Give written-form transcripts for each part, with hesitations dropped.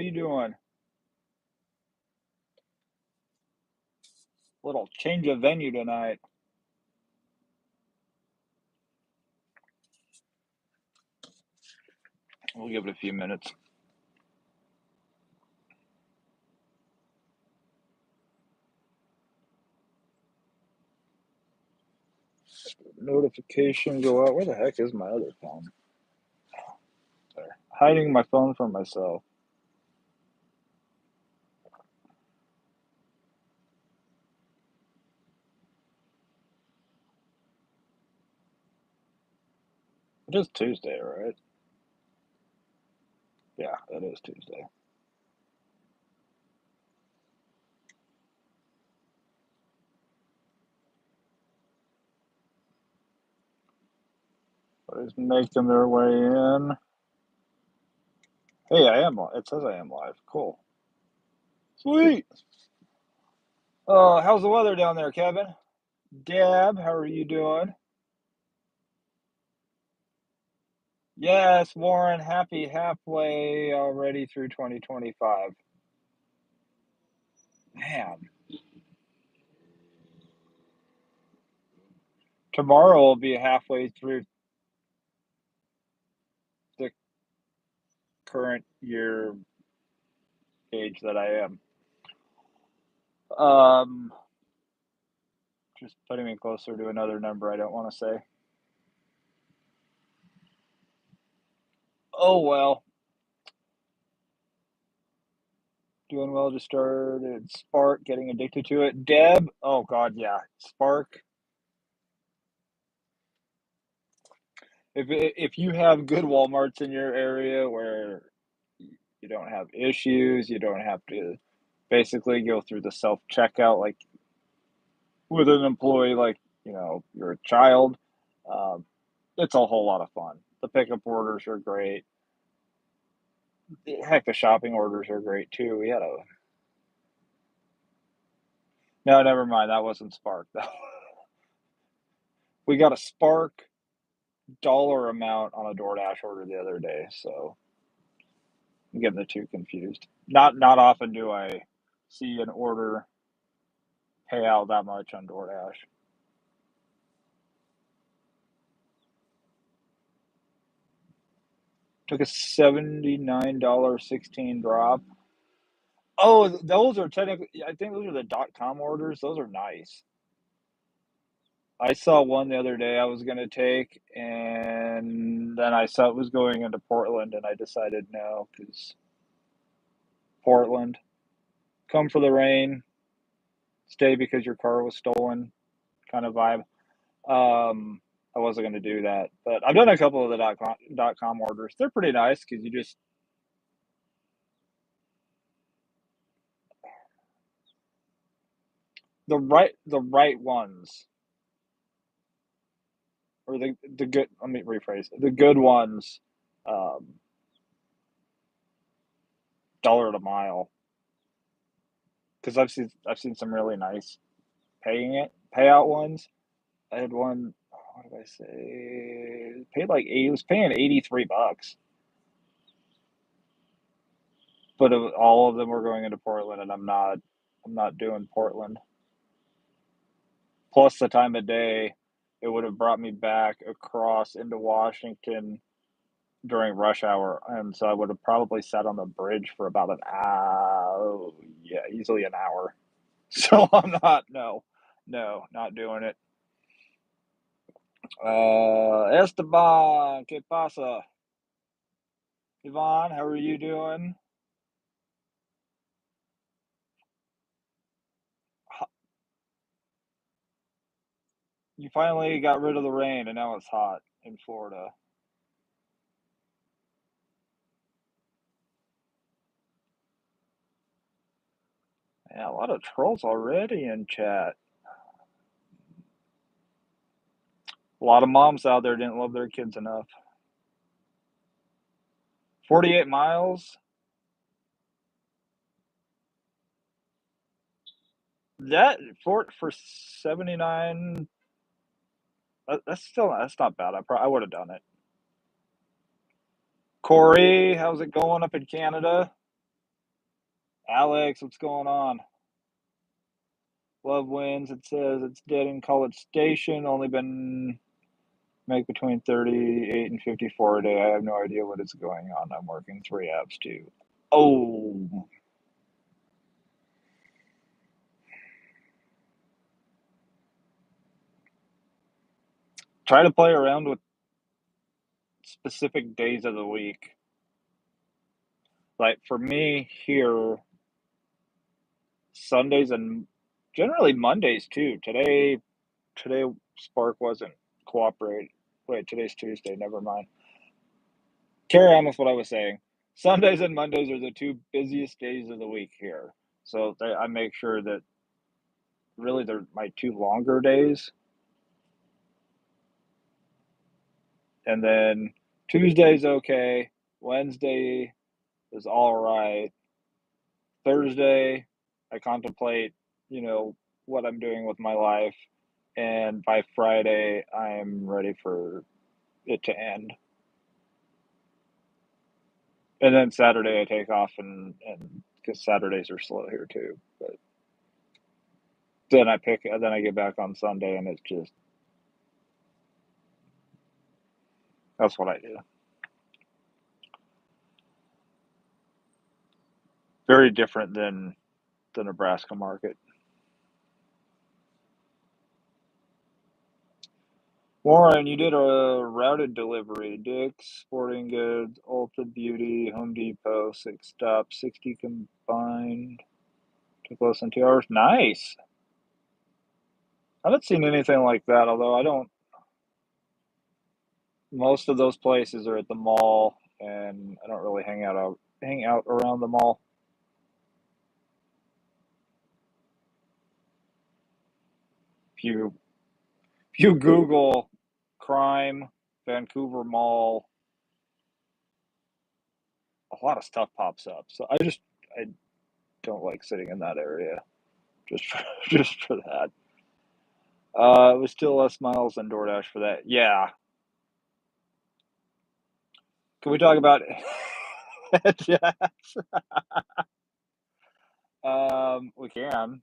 you doing? Little change of venue tonight. We'll give it a few minutes. Notification go out. Where the heck is my other phone? There. Hiding my phone from myself. It is Tuesday, right? Yeah, it is Tuesday. Everybody's making their way in. Hey, I am. It says I am live. Cool. Sweet. How's the weather down there, Kevin? Deb, how are you doing? Yes, Warren, happy halfway already through 2025. Man, tomorrow will be halfway through the current year age that I am. Um, just putting me closer to another number I don't want to say. Oh well, doing well. Just started Spark, getting addicted to it. Deb, oh god, yeah, Spark. If you have good WalMarts in your area where you don't have issues, you don't have to basically go through the self checkout like with an employee, like you're a child. Um, it's a whole lot of fun. The pickup orders are great. Heck, the shopping orders are great too. We had a No, never mind. That wasn't Spark. We got a Spark dollar amount on a DoorDash order the other day, so I'm getting the two confused. Not often do I see an order pay out that much on DoorDash. Took a $79.16 drop. Oh, those are technically, I think those are the .com orders. Those are nice. I saw one the other day I was gonna take, and then I saw it was going into Portland, and I decided no, because Portland, come for the rain, stay because your car was stolen, kind of vibe. I wasn't gonna do that, but I've done a couple of the .com orders. They're pretty nice because you just the right ones, or the good. Let me rephrase the good ones. Um, dollar a mile, because I've seen some really nice payout ones. I had one. What did I say? Paid like eight. It was paying $83, but all of them were going into Portland, and I'm not. I'm not doing Portland. Plus the time of day, it would have brought me back across into Washington during rush hour, and so I would have probably sat on the bridge for about an hour. Yeah, easily an hour. So I'm not. No, no, not doing it. Esteban, ¿qué pasa? Yvonne, how are you doing? You finally got rid of the rain, and now it's hot in Florida. Yeah, a lot of trolls already in chat. A lot of moms out there didn't love their kids enough. 48 miles? That for 79, that's not bad. I would have done it. Corey, how's it going up in Canada? Alex, what's going on? Love wins. It says it's dead in College Station. Only been make between 38 and 54 a day. I have no idea what is going on. I'm working 3 apps too. Oh, try to play around with specific days of the week. Like for me here, Sundays and generally Mondays too. Today Spark wasn't cooperating. Wait, today's Tuesday. Never mind. Carry on with what I was saying. Sundays and Mondays are the two busiest days of the week here. So I make sure that really they're my two longer days. And then Tuesday's okay. Wednesday is all right. Thursday, I contemplate, what I'm doing with my life. And by Friday, I'm ready for it to end. And then Saturday, I take off and because Saturdays are slow here too. But then I get back on Sunday, and it's just that's what I do. Very different than the Nebraska market. Warren, you did a routed delivery. Dick's, Sporting Goods, Ulta Beauty, Home Depot, 6 stops, 60 combined. Took less than 2 hours. Nice. I haven't seen anything like that, although I don't. Most of those places are at the mall, and I don't really hang out around the mall. If you Google crime, Vancouver Mall, a lot of stuff pops up. So I don't like sitting in that area just for, just for that. It was still less miles than DoorDash for that. Yeah. Can we talk about yeah. We can.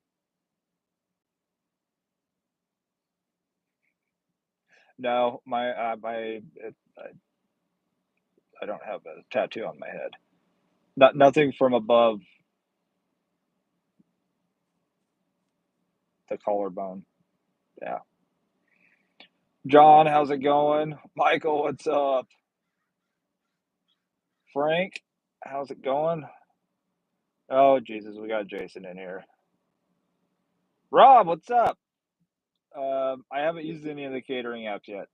No, I don't have a tattoo on my head. Nothing from above the collarbone. Yeah. John, how's it going? Michael, what's up? Frank, how's it going? Oh Jesus, we got Jason in here. Rob, what's up? I haven't used any of the catering apps yet.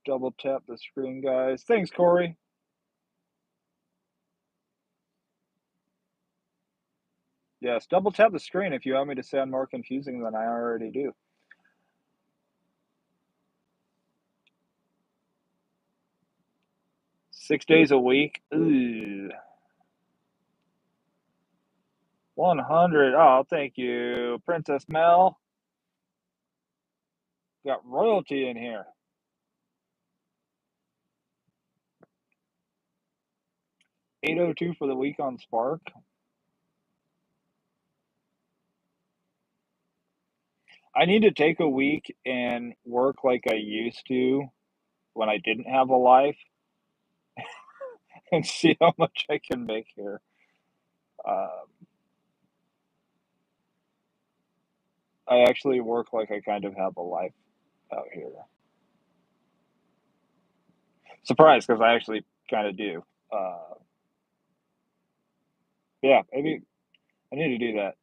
Double tap the screen, guys. Thanks, Corey. Yes, double tap the screen if you want me to sound more confusing than I already do. 6 days a week. Ooh. 100. Oh, thank you. Princess Mel. Got royalty in here. 802 for the week on Spark. I need to take a week and work like I used to when I didn't have a life and see how much I can make here. Uh, I actually work like I kind of have a life out here. Surprised because I actually kind of do. Uh, yeah, maybe I need to do that.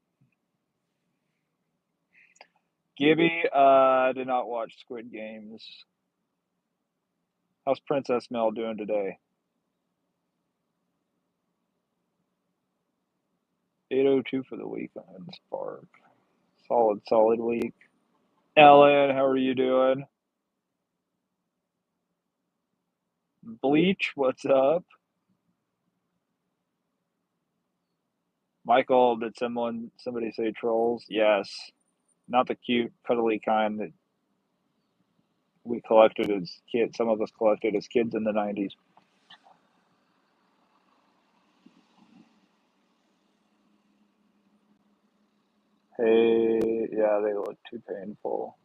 Gibby, did not watch Squid Games. How's Princess Mel doing today? 802 for the week on Spark. Solid week. Ellen, how are you doing? Bleach, what's up? Michael, did somebody say trolls? Yes. Not the cute, cuddly kind that we collected as kids. Some of us collected as kids in the 90s. Hey, yeah, they look too painful.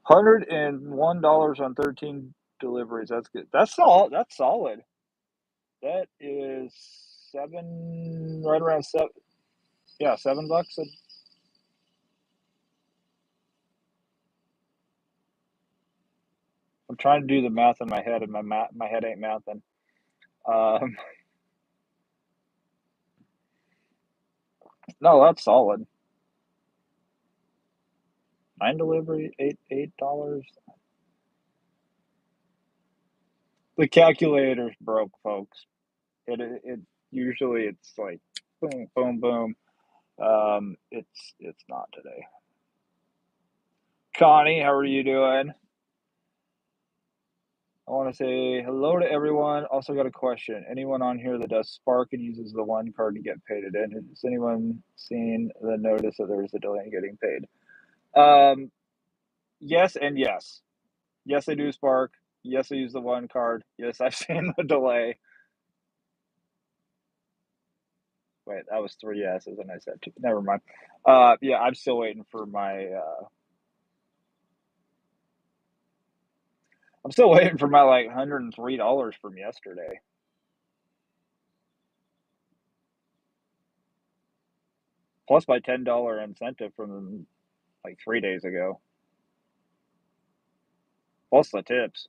$101 on 13 deliveries. That's good. That's all. That's solid. That is seven, right around seven. Yeah, $7. I'm trying to do the math in my head, and my head ain't mathing. Um, no, that's solid. 9 delivery, $8. The calculator's broke, folks. It usually it's like boom, boom, boom. It's not today. Connie, how are you doing? I want to say hello to everyone. Also got a question. Anyone on here that does Spark and uses the one card to get paid it in? Has anyone seen the notice that there's a delay in getting paid? Um, yes and yes. Yes, I do Spark. Yes, I use the one card. Yes, I've seen the delay. Wait, that was three yeses, and I said two. Never mind. Yeah, I'm still waiting for my. I'm still waiting for my like $103 from yesterday. Plus my $10 incentive from like 3 days ago. Plus the tips.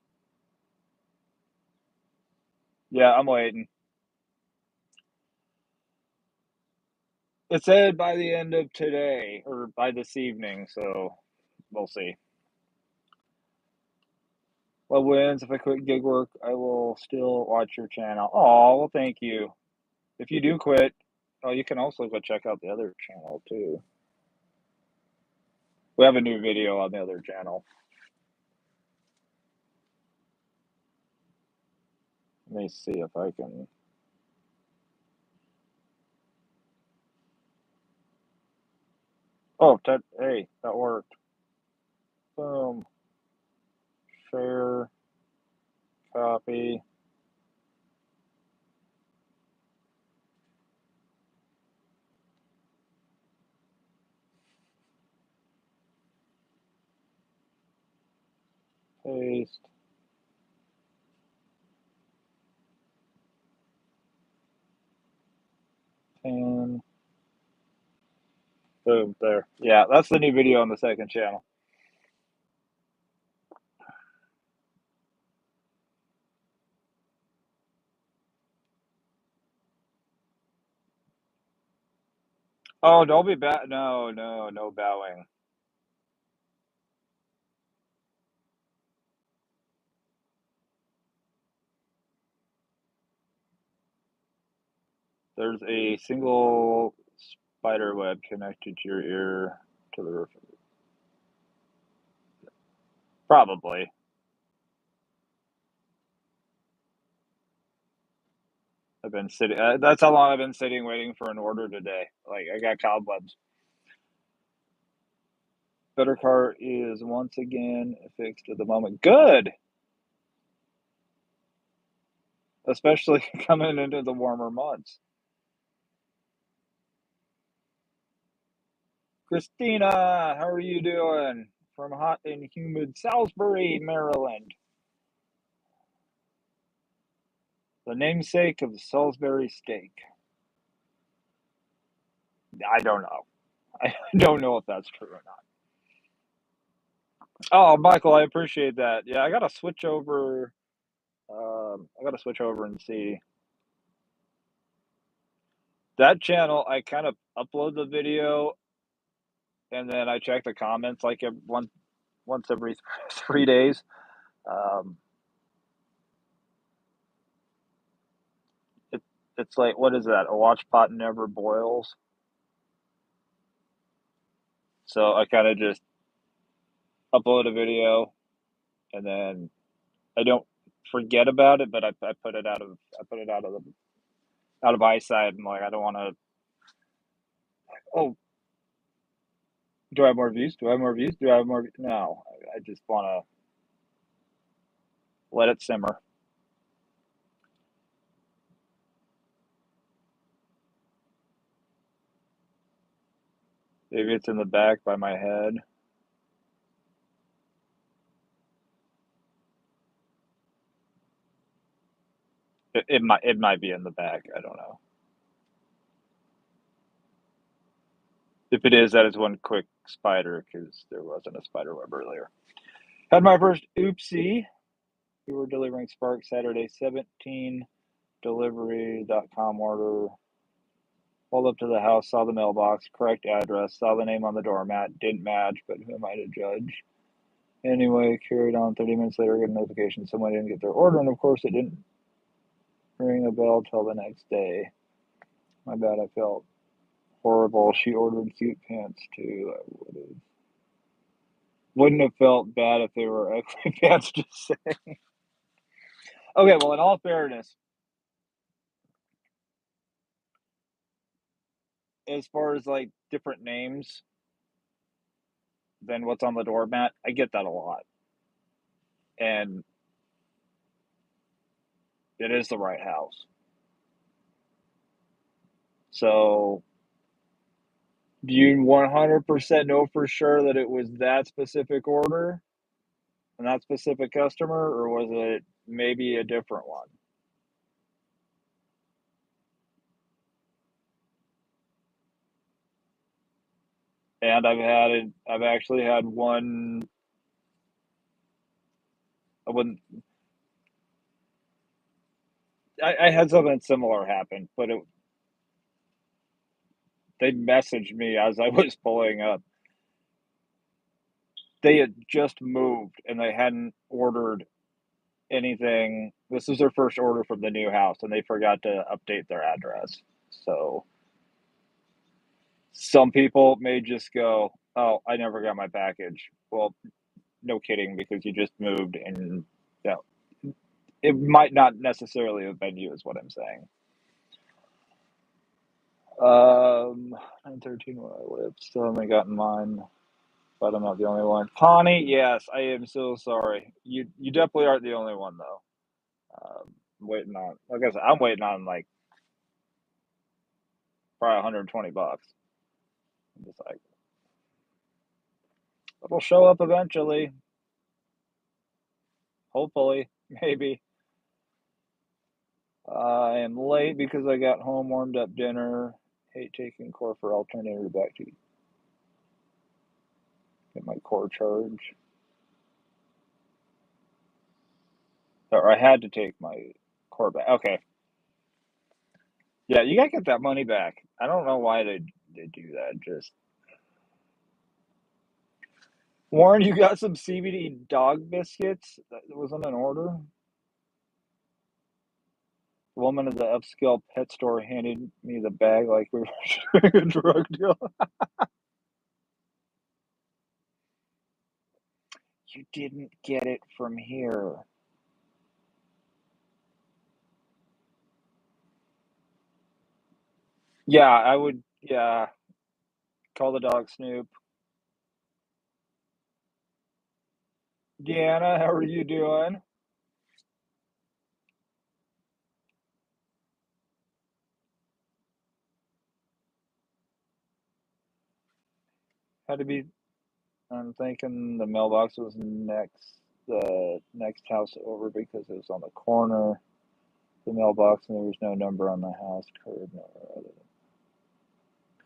Yeah, I'm waiting. It said by the end of today or by this evening, so we'll see. What wins? If I quit gig work, I will still watch your channel. Oh, well, thank you. If you do quit, oh, you can also go check out the other channel too. We have a new video on the other channel. Let me see if I can. Oh, hey, that worked. Boom. Share. Copy. Paste. Pin. Boom. There. Yeah, that's the new video on the second channel. Oh, don't be bad. No, no, no bowing. There's a single spider web connected to your ear to the roof. Probably. I've been sitting. That's how long I've been sitting waiting for an order today. Like I got cobwebs. Better car is once again fixed at the moment. Good, especially coming into the warmer months. Christina, how are you doing? From hot and humid Salisbury, Maryland. The namesake of the Salisbury steak. I don't know. I don't know if that's true or not. Oh, Michael, I appreciate that. Yeah, I gotta switch over. I gotta switch over and see that channel. I kind of upload the video and then I check the comments like once every 3 days. Um, it, it's like what is that? A watch pot never boils. So I kind of just upload a video and then I don't. forget about it, but I put it out of eyesight. And like, I don't want to. Oh, do I have more views? Do I have more views? Do I have more? No, I just want to let it simmer. Maybe it's in the back by my head. It might be in the back. I don't know. If it is, that is one quick spider because there wasn't a spider web earlier. Had my first oopsie. We were delivering Spark Saturday 17 delivery.com order. Pulled up to the house, saw the mailbox, correct address, saw the name on the doormat, didn't match, but who am I to judge? Anyway, carried on. 30 minutes later, got a notification someone didn't get their order, and of course, it didn't ring a bell till the next day. My bad, I felt horrible. She ordered cute pants too. Wouldn't have felt bad if they were ugly pants, just saying. Okay, well, in all fairness, as far as like different names than what's on the doormat, I get that a lot. And it is the right house. So, do you 100% know for sure that it was that specific order and that specific customer, or was it maybe a different one? And I've actually had one. I wouldn't. I had something similar happen, but they messaged me as I was pulling up. They had just moved and they hadn't ordered anything. This was their first order from the new house, and they forgot to update their address. So some people may just go, "Oh, I never got my package." Well, no kidding, because you just moved, and yeah, it might not necessarily have been you, is what I'm saying. 913 where I live. Still haven't gotten mine, but I'm not the only one. Connie, yes, I am so sorry. You definitely aren't the only one though. I'm waiting on, like I said, I'm waiting on like probably 120 bucks. I'm just like, it'll show up eventually, hopefully, maybe. I am late because I got home, warmed up dinner. Hate taking core for alternator back to get my core charge. Or I had to take my core back. Okay. Yeah, you gotta get that money back. I don't know why they do that. Just Warren, you got some CBD dog biscuits that wasn't an order. The woman at the upscale pet store handed me the bag like we were doing a drug deal. You didn't get it from here. Yeah, I would. Yeah, call the dog Snoop. Deanna, how are you doing? Had to be. I'm thinking the mailbox was the next house over because it was on the corner. The mailbox and there was no number on the house curb. No,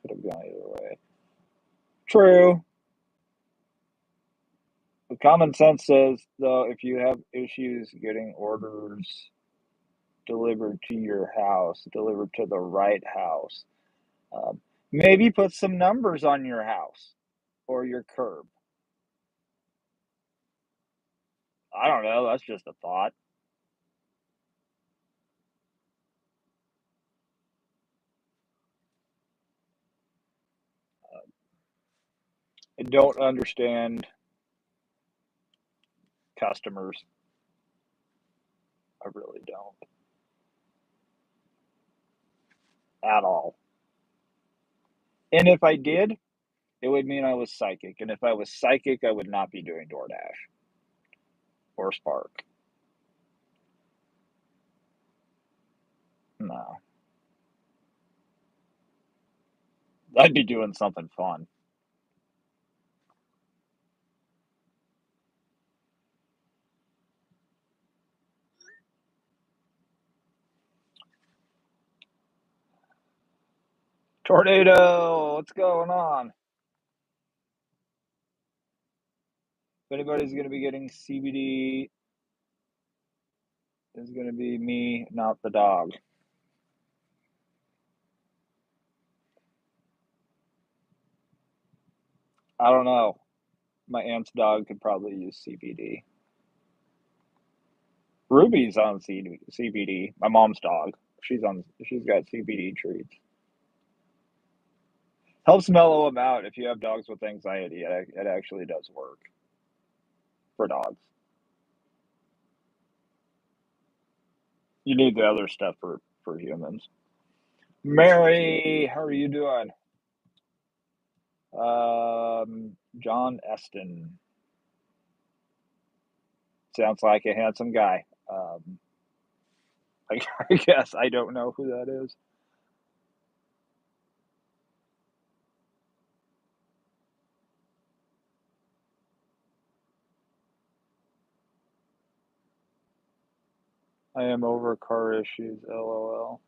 could have gone either way. True. But common sense says, though, if you have issues getting orders delivered to your house, delivered to the right house, um, maybe put some numbers on your house or your curb. I don't know. That's just a thought. I don't understand customers. I really don't at all. And if I did, it would mean I was psychic. And if I was psychic, I would not be doing DoorDash or Spark. No, I'd be doing something fun. Tornado, what's going on? If anybody's going to be getting CBD, it's going to be me, not the dog. I don't know. My aunt's dog could probably use CBD. Ruby's on CBD. My mom's dog. She's on. She's got CBD treats. Helps mellow them out. If you have dogs with anxiety, it actually does work for dogs. You need the other stuff for humans. Mary, how are you doing? John Eston. Sounds like a handsome guy. I, I guess I don't know who that is. I am over car issues. LOL.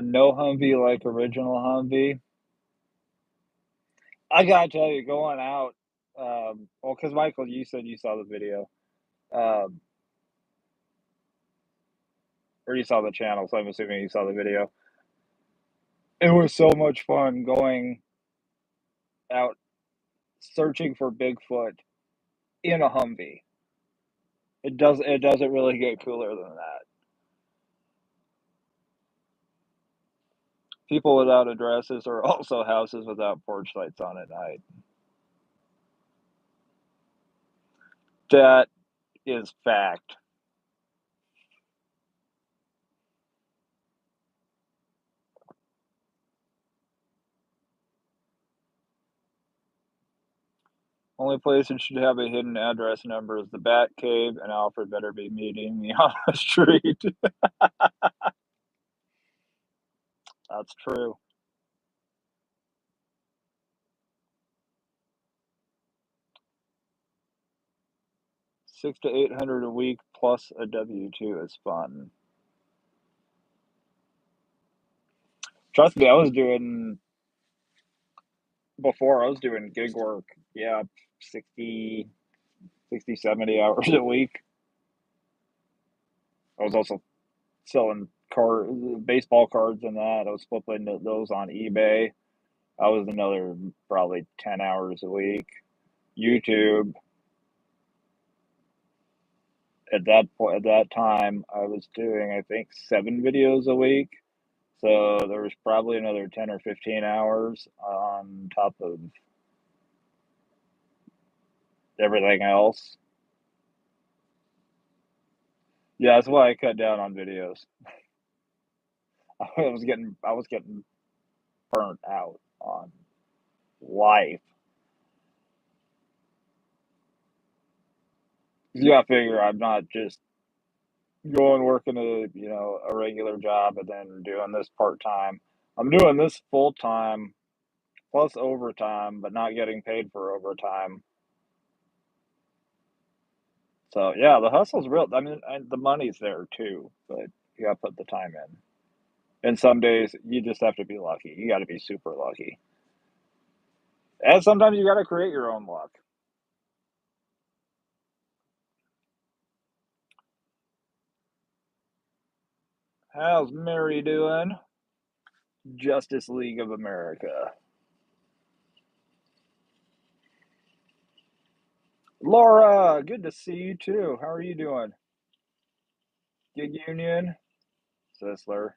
No Humvee like original Humvee. I gotta tell you, going out. Well, because Michael, you said you saw the video, um, or you saw the channel, so I'm assuming you saw the video. It was so much fun going out searching for Bigfoot in a Humvee. It doesn't really get cooler than that. People without addresses or also houses without porch lights on at night. That is fact. Only place it should have a hidden address number is the Bat Cave, and Alfred better be meeting me on the street. That's true. 6 to 800 a week plus a W-2 is fun. Trust me, I was doing before I was doing gig work. Yeah, 60, 60, 70 hours a week. I was also selling baseball cards and that. I was flipping those on eBay. I was another probably 10 hours a week. YouTube. At that point, at that time, I was doing I think 7 videos a week. So there was probably another 10 or 15 hours on top of everything else. Yeah, that's why I cut down on videos. I was getting burnt out on life. You gotta figure I'm not just going working a regular job and then doing this part time. I'm doing this full time plus overtime, but not getting paid for overtime. So yeah, the hustle's real. I mean, the money's there too, but you gotta put the time in. And some days you just have to be lucky. You got to be super lucky. And sometimes you got to create your own luck. How's Mary doing? Justice League of America. Laura, good to see you too. How are you doing? Gig Union, Sisler.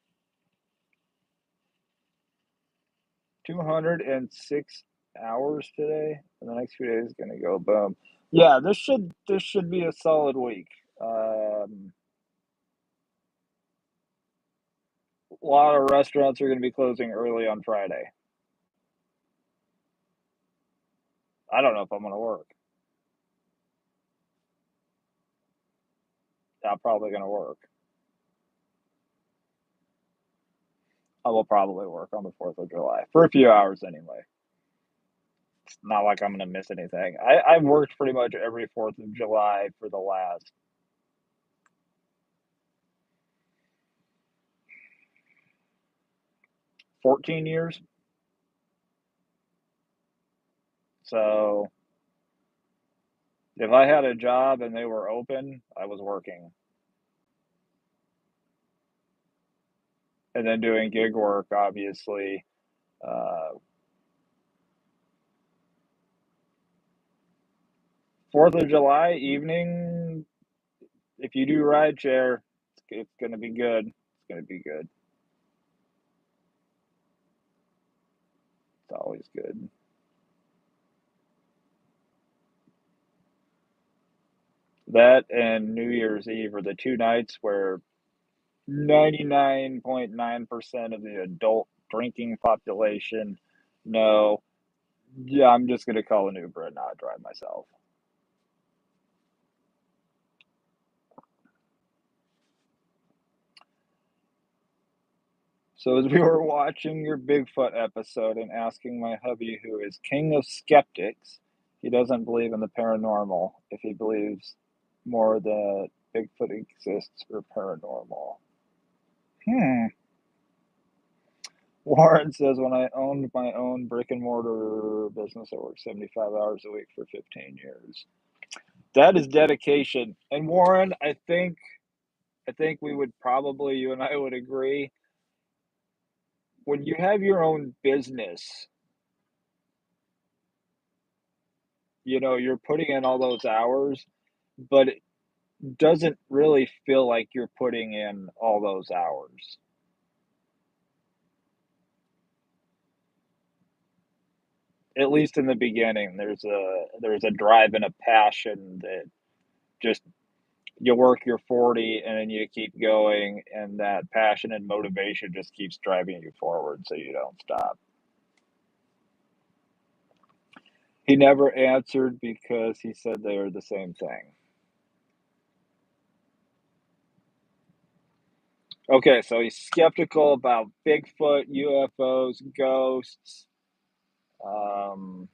206 hours today, and the next few days is gonna go boom. Yeah, this should be a solid week. A lot of restaurants are gonna be closing early on Friday. I don't know if I'm gonna work. I'm probably gonna work. I will probably work on the 4th of July for a few hours anyway. It's not like I'm gonna miss anything. I've worked pretty much every 4th of July for the last 14 years. So if I had a job and they were open, I was working. And then doing gig work, obviously. Uh, 4th of July evening, if you do rideshare, it's gonna be good. It's gonna be good. It's always good. That and New Year's Eve are the 2 nights where 99.9% of the adult drinking population know, "Yeah, I'm just gonna call an Uber and not drive myself." So as we were watching your Bigfoot episode and asking my hubby, who is king of skeptics, he doesn't believe in the paranormal, if he believes more that Bigfoot exists or paranormal. Hmm. Warren says, when I owned my own brick and mortar business, I worked 75 hours a week for 15 years. That is dedication. And Warren, I think we would probably, you and I would agree, when you have your own business, you're putting in all those hours, but it doesn't really feel like you're putting in all those hours. At least in the beginning, there's a drive and a passion that just you work your 40 and then you keep going, and that passion and motivation just keeps driving you forward so you don't stop. He never answered because he said they are the same thing. Okay, so he's skeptical about Bigfoot, UFOs, ghosts. Um,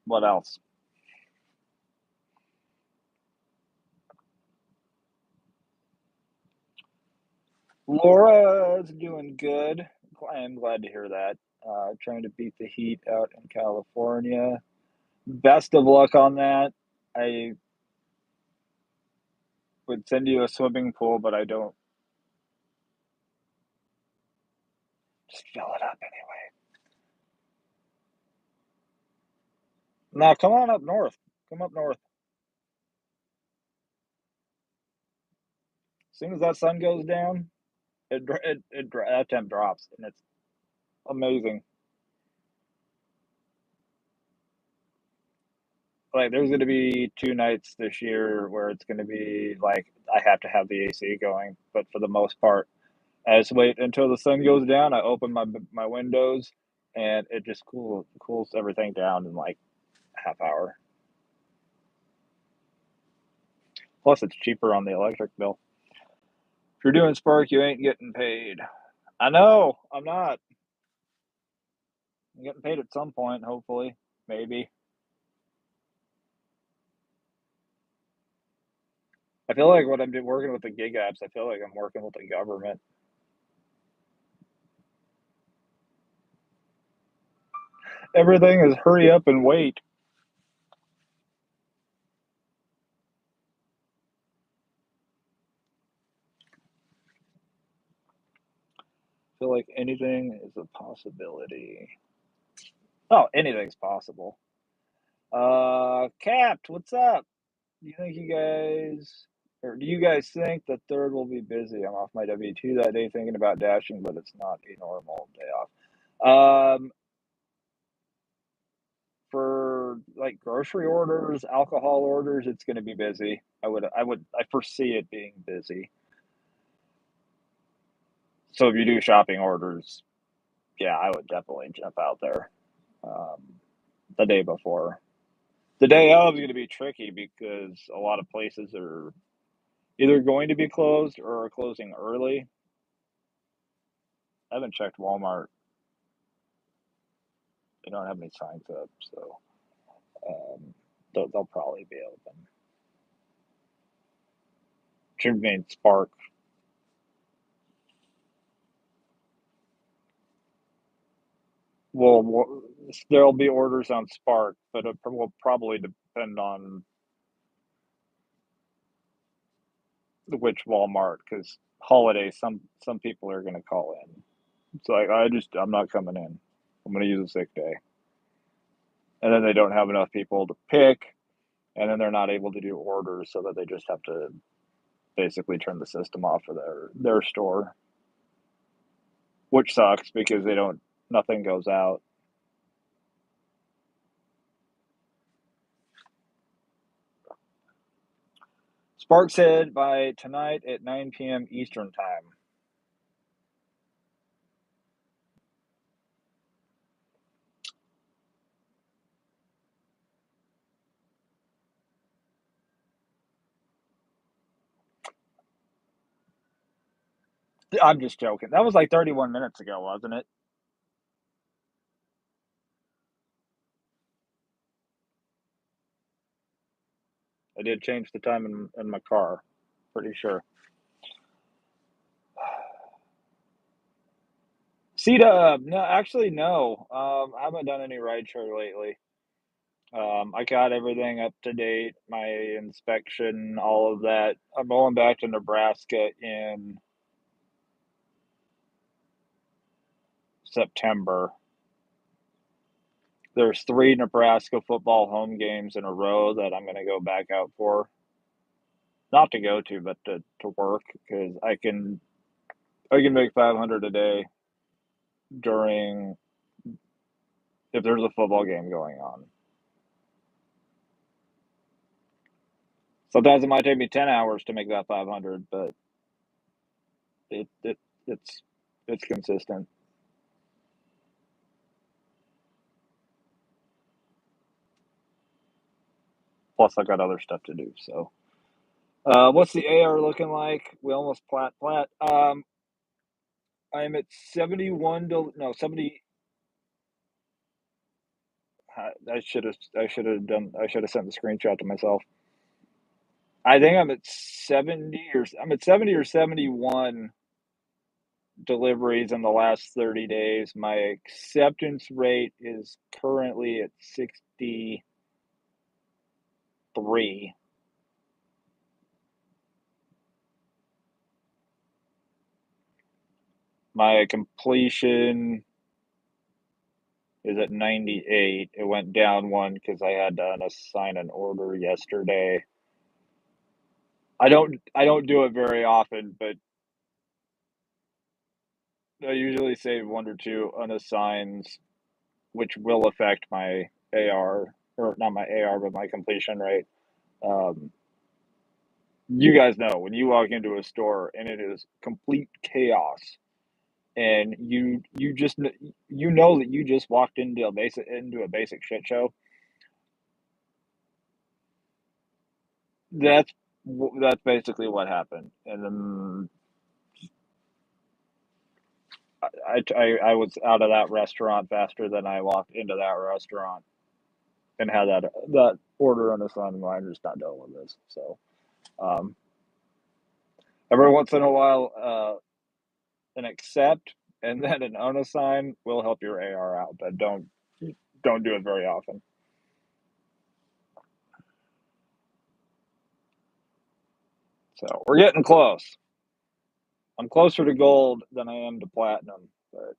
what else? Laura's doing good. I am glad to hear that. Trying to beat the heat out in California. Best of luck on that. I would send you a swimming pool, but I don't. Just fill it up anyway. Now, come on up north. Come up north. As soon as that sun goes down, that temp drops, and it's amazing. Like, there's going to be 2 nights this year where it's going to be like I have to have the AC going, but for the most part, I just wait until the sun goes down. I open my windows, and it just cools everything down in like a half hour. Plus, it's cheaper on the electric bill. If you're doing Spark, you ain't getting paid. I know. I'm not. I'm getting paid at some point, hopefully, maybe. I feel like when I'm working with the gig apps, I feel like I'm working with the government. Everything is hurry up and wait. I feel like anything is a possibility. Oh, anything's possible. Capped, what's up? Do you think you guys Or do you guys think the third will be busy? I'm off my W-2 that day thinking about dashing, but it's not a normal day off. For like grocery orders, alcohol orders, it's going to be busy. I foresee it being busy. So if you do shopping orders, yeah, I would definitely jump out there um, the day before. The day of is going to be tricky because a lot of places are either going to be closed or are closing early. I haven't checked Walmart. They don't have any signs up, so they'll probably be open. Should mean Spark. Well, there'll be orders on Spark, but it will probably depend on which Walmart because holidays, some people are going to call in. It's like I'm not coming in. I'm going to use a sick day, and then they don't have enough people to pick, and then they're not able to do orders, so that they just have to basically turn the system off for their store, which sucks because they don't nothing goes out. Spark said by tonight at 9 p.m. Eastern time. I'm just joking. That was like 31 minutes ago, wasn't it? I did change the time in my car. Pretty sure. C-Dub, no, actually, no. I haven't done any rideshare lately. I got everything up to date, my inspection, all of that. I'm going back to Nebraska in September. There's 3 Nebraska football home games in a row that I'm going to go back out for. Not to go to, but to work because I can make 500 a day during if there's a football game going on. Sometimes it might take me 10 hours to make that 500, but it, it it's it's consistent. Plus, I got other stuff to do. So, what's the AR looking like? We almost plat. I'm at 71 to no 70. I should have sent the screenshot to myself. I think I'm at 70 or 71 deliveries in the last 30 days. My acceptance rate is currently at 63. My completion is at 98. It went down one because I had to unassign an order yesterday. I don't do it very often, but I usually save one or two unassigns, which will affect my AR or not my AR, but my completion rate. Um, you guys know when you walk into a store and it is complete chaos, and you know that you just walked into a basic shit show. That's that's basically what happened, and then I was out of that restaurant faster than I walked into that restaurant and had that order on the sun. I'm just not dealing with this. So um, every once in a while, an accept and then an unassign will help your AR out, but don't do it very often. So we're getting close. I'm closer to gold than I am to platinum, but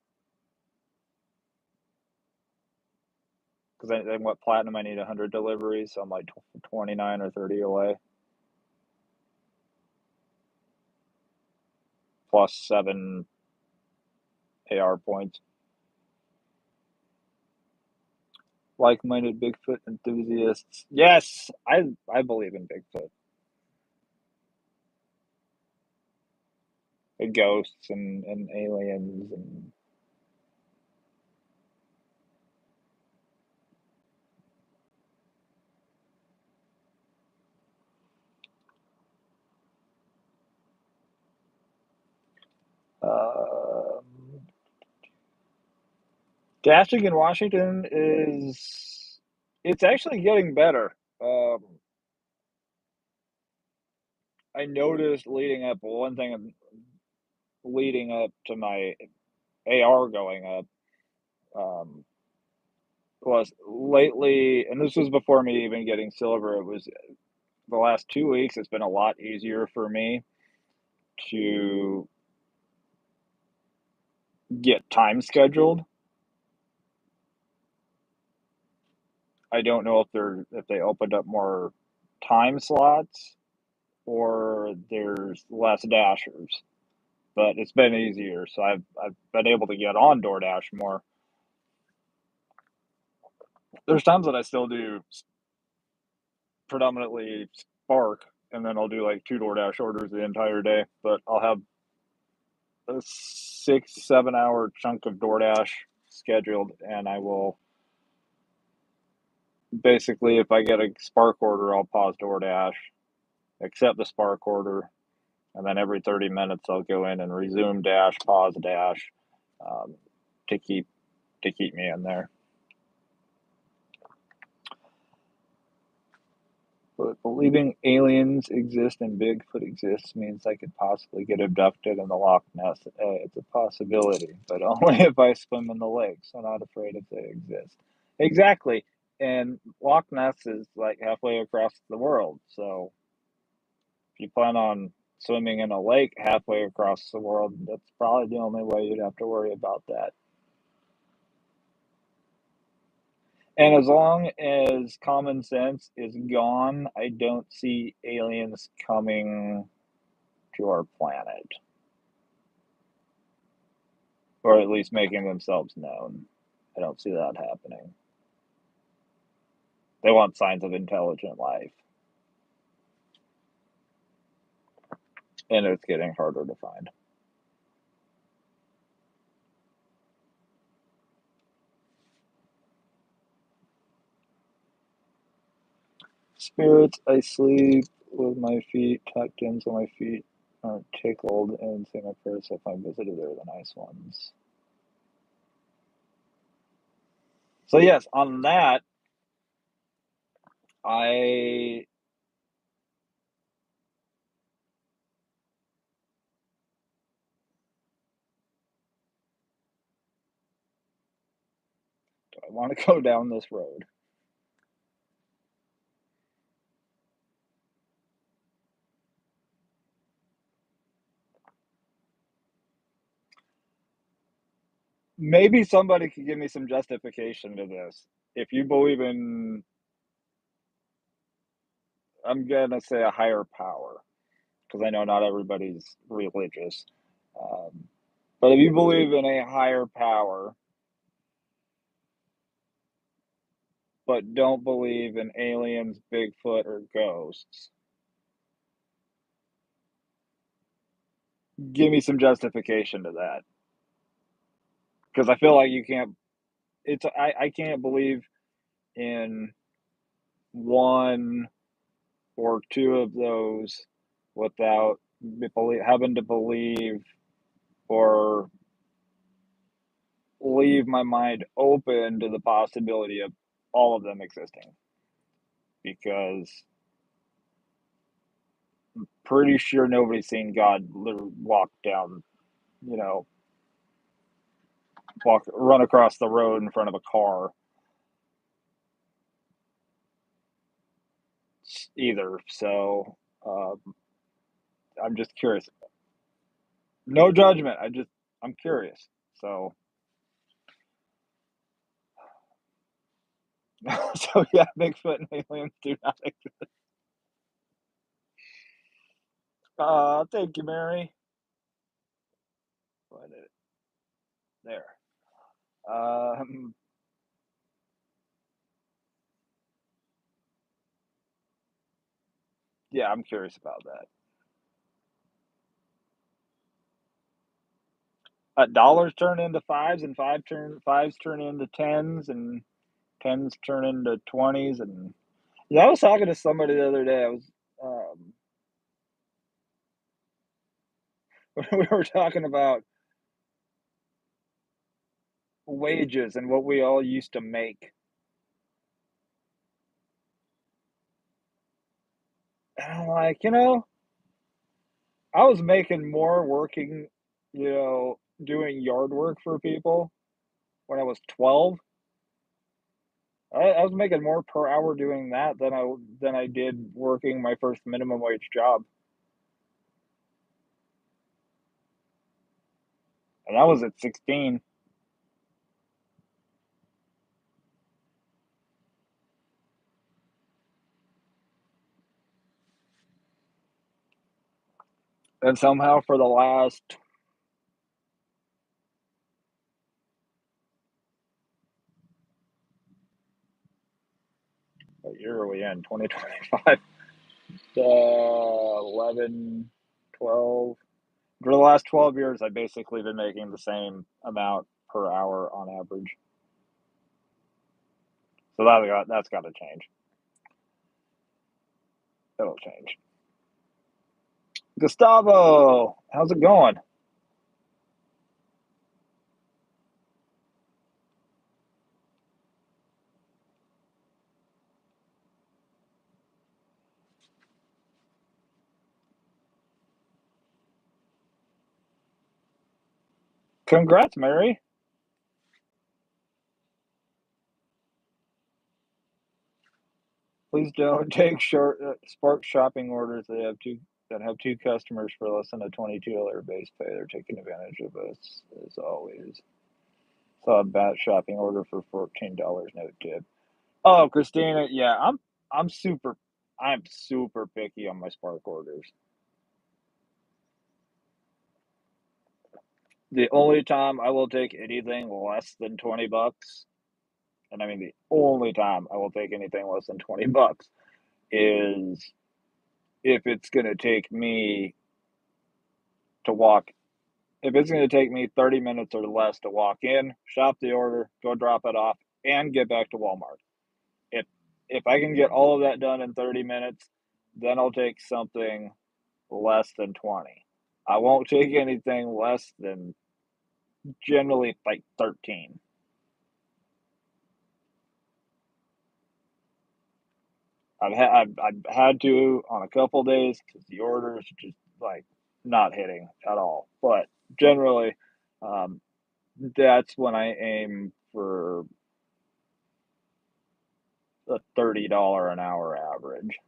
because I what platinum I need 100 deliveries, so I'm like 29 or 30 away. plus 7 AR points. Like-minded Bigfoot enthusiasts. Yes, I believe in Bigfoot. And ghosts and aliens and um, dashing in Washington is it's actually getting better. Um, I noticed leading up one thing leading up to my AR going up was lately, and this was before me even getting silver. It was the last 2 weeks. It's been a lot easier for me to get time scheduled. I don't know if they opened up more time slots or there's less dashers, but it's been easier. So I've been able to get on DoorDash more. There's times that I still do predominantly Spark, and then I'll do like 2 DoorDash orders the entire day. But I'll have a 6, 7 hour chunk of DoorDash scheduled, and I will basically, if I get a Spark order, I'll pause DoorDash, accept the Spark order, and then every 30 minutes I'll go in and resume Dash, pause Dash, um, to keep me in there. But believing aliens exist and Bigfoot exists means I could possibly get abducted in the Loch Ness. It's a possibility, but only if I swim in the lake, so not afraid if they exist. Exactly. And Loch Ness is like halfway across the world, so if you plan on swimming in a lake halfway across the world, that's probably the only way you'd have to worry about that. And as long as common sense is gone, I don't see aliens coming to our planet, or at least making themselves known. I don't see that happening. They want signs of intelligent life, and it's getting harder to find. Spirits, I sleep with my feet tucked in so my feet aren't tickled, and say my prayers if I'm visited. They're the nice ones. So yes, on that, I I want to go down this road. Maybe somebody could give me some justification to this. If you believe in, I'm gonna say a higher power, because I know not everybody's religious. Um, but if you believe in a higher power, but don't believe in aliens, Bigfoot, or ghosts, give me some justification to that. Because I feel like you can't. I can't believe in one or two of those without having to believe or leave my mind open to the possibility of all of them existing, because pretty sure nobody's seen God walk down, you know, run across the road in front of a car either. So I'm just curious. No judgment. I'm curious. So so yeah, Bigfoot and aliens do not exist. Thank you, Mary. Find it there. Um, yeah, I'm curious about that. Dollars turn into fives, and fives turn into tens, and tens turn into 20s. And yeah, I was talking to somebody the other day. I was um, we were talking about wages and what we all used to make. And I'm like, I was making more working, doing yard work for people when I was 12. I was making more per hour doing that than I did working my first minimum wage job, and that was at 16. And somehow for the last, what year are we in? 2025. 11, 12. For the last 12 years, I've basically been making the same amount per hour on average. So that's got to change. It'll change. Gustavo, how's it going? Congrats, Mary. Please don't take short Spark shopping orders that have two customers for less than a $22 base pay. They're taking advantage of us as always. Saw a batch shopping order for $14, no tip. Oh, Christina, yeah, I'm super I'm super picky on my Spark orders. The only time I will take anything less than 20 bucks, and I mean the only time I will take anything less than 20 bucks is if it's going to take me to walk if it's going to take me 30 minutes or less to walk in, shop the order, go drop it off, and get back to Walmart. If if I can get all of that done in 30 minutes, then I'll take something less than 20. I won't take anything less than generally like 13. I've had to on a couple days because the orders just like not hitting at all. But generally, um, that's when I aim for a $30 an hour average.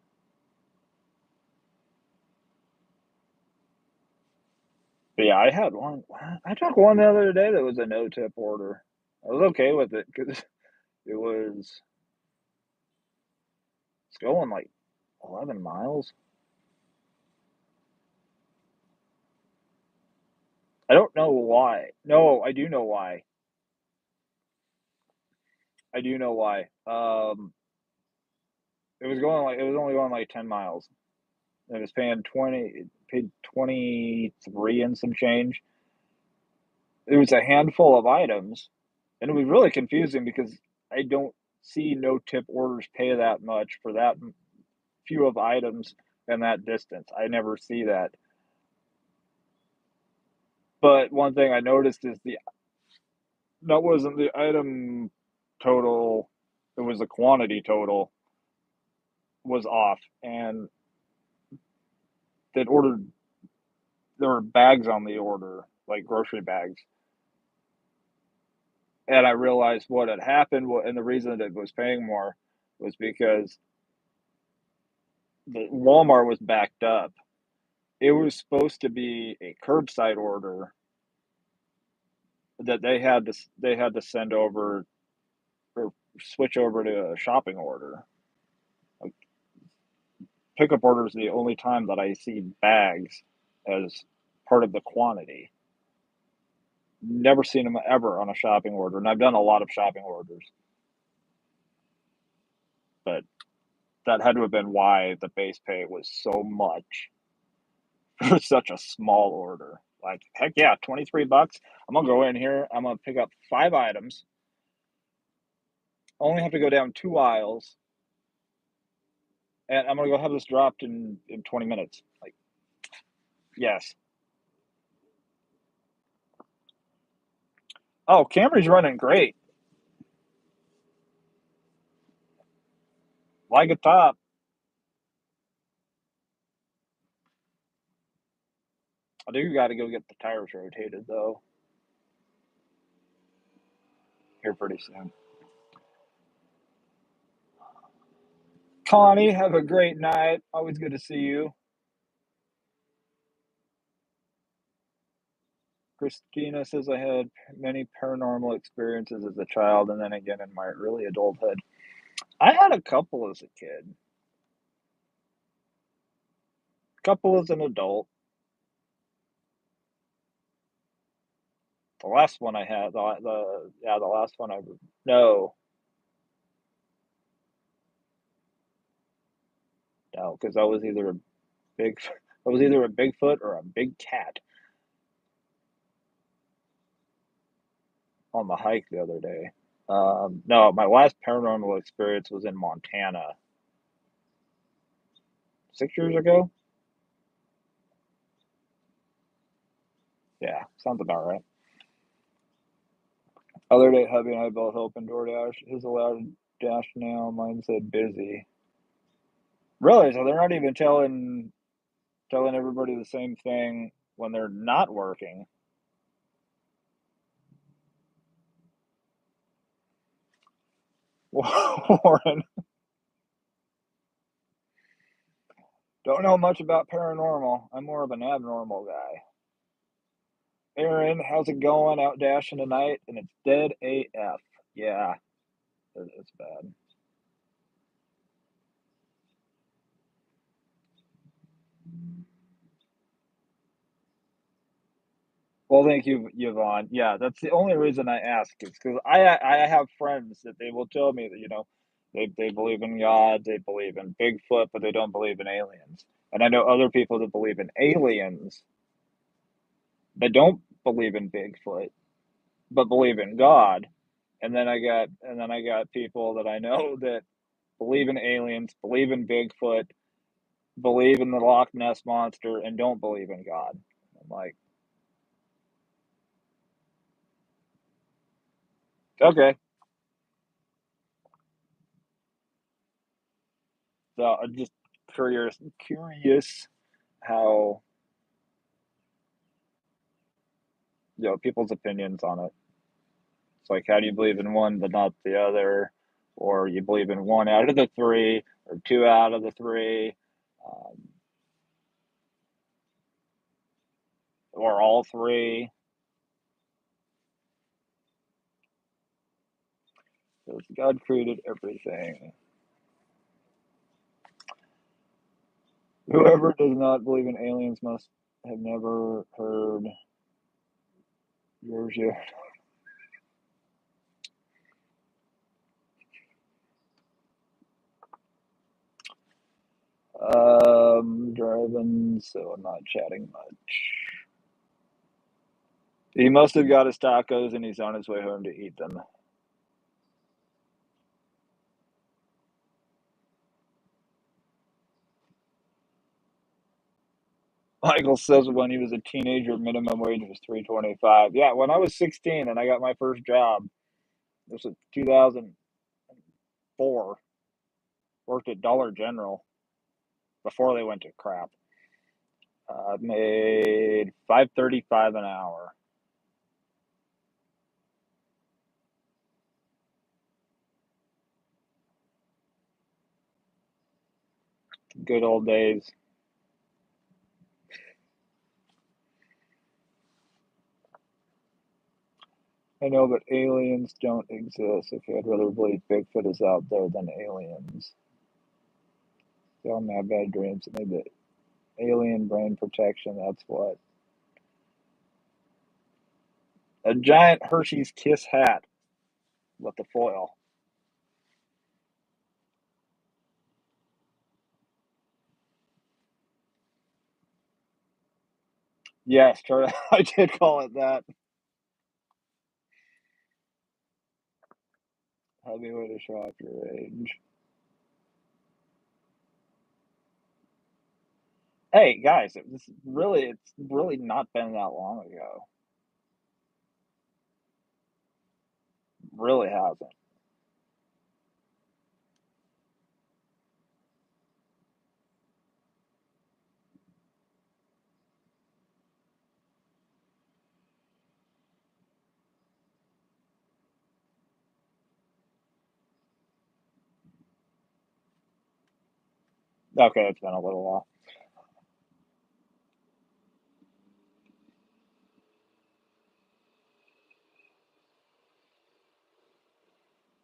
But yeah, I had one. I took one the other day that was a no tip order. I was okay with it because it was it's going like 11 miles. I don't know why. No, I do know why. I do know why. It was only going like 10 miles. It was paying 20, it paid 23 and some change. It was a handful of items, and it was really confusing because I don't see no tip orders pay that much for that few of items and that distance. I never see that. But one thing I noticed is that wasn't the item total, it was the quantity total was off, and they'd ordered there were bags on the order, like grocery bags. And I realized what had happened, and the reason that it was paying more was because the Walmart was backed up. It was supposed to be a curbside order that they had to send over or switch over to a shopping order. Like, pickup order is the only time that I see bags as part of the quantity. Never seen them ever on a shopping order, and I've done a lot of shopping orders, but that had to have been why the base pay was so much for such a small order. Like, heck yeah, 23 bucks. I'm gonna go in here, I'm gonna pick up 5 items, only have to go down 2 aisles, and I'm gonna go have this dropped in 20 minutes. Like, yes. Oh, Camry's running great. Like a top. I do gotta go get the tires rotated though here pretty soon. Connie, have a great night. Always good to see you. Christina says I had many paranormal experiences as a child and then again in my early adulthood. I had a couple as a kid, couple as an adult. The last one I had, the last one I no, no, because big, I was either a Bigfoot or a big cat on the hike the other day. No, my last paranormal experience was in Montana 6 years ago. Yeah, sounds about right. Other day, hubby and I both opened DoorDash. His allowed dash now. Mine said busy. Really? So they're not even telling everybody the same thing when they're not working. Warren, don't know much about paranormal. I'm more of an abnormal guy. Aaron, how's it going? Out dashing tonight, and it's dead AF. Yeah, it's bad. Well, thank you, Yvonne. Yeah, that's the only reason I ask is because I have friends that they will tell me that they believe in God, they believe in Bigfoot, but they don't believe in aliens. And I know other people that believe in aliens that don't believe in Bigfoot, but believe in God. And then I got people that I know that believe in aliens, believe in Bigfoot, believe in the Loch Ness monster, and don't believe in God. I'm like, okay. So I'm just curious how people's opinions on it. It's like, how do you believe in one but not the other, or you believe in one out of the three, or two out of the three, um, or all three? Because God created everything. Whoever does not believe in aliens must have never heard yours yet. Driving, so I'm not chatting much. He must have got his tacos and he's on his way home to eat them. Michael says when he was a teenager, minimum wage was 3.25. Yeah, when I was 16 and I got my first job, this was 2004. Worked at Dollar General before they went to crap. Made 5.35 an hour. Good old days. I know, but aliens don't exist. Okay, I'd rather believe Bigfoot is out there than aliens. They all have bad dreams. Maybe alien brain protection. That's what. A giant Hershey's Kiss hat with the foil. Yes, Charlie, I did call it that. Heavy way to show off your age. Hey guys, it's really not been that long ago. Really hasn't. Okay, it's been a little while.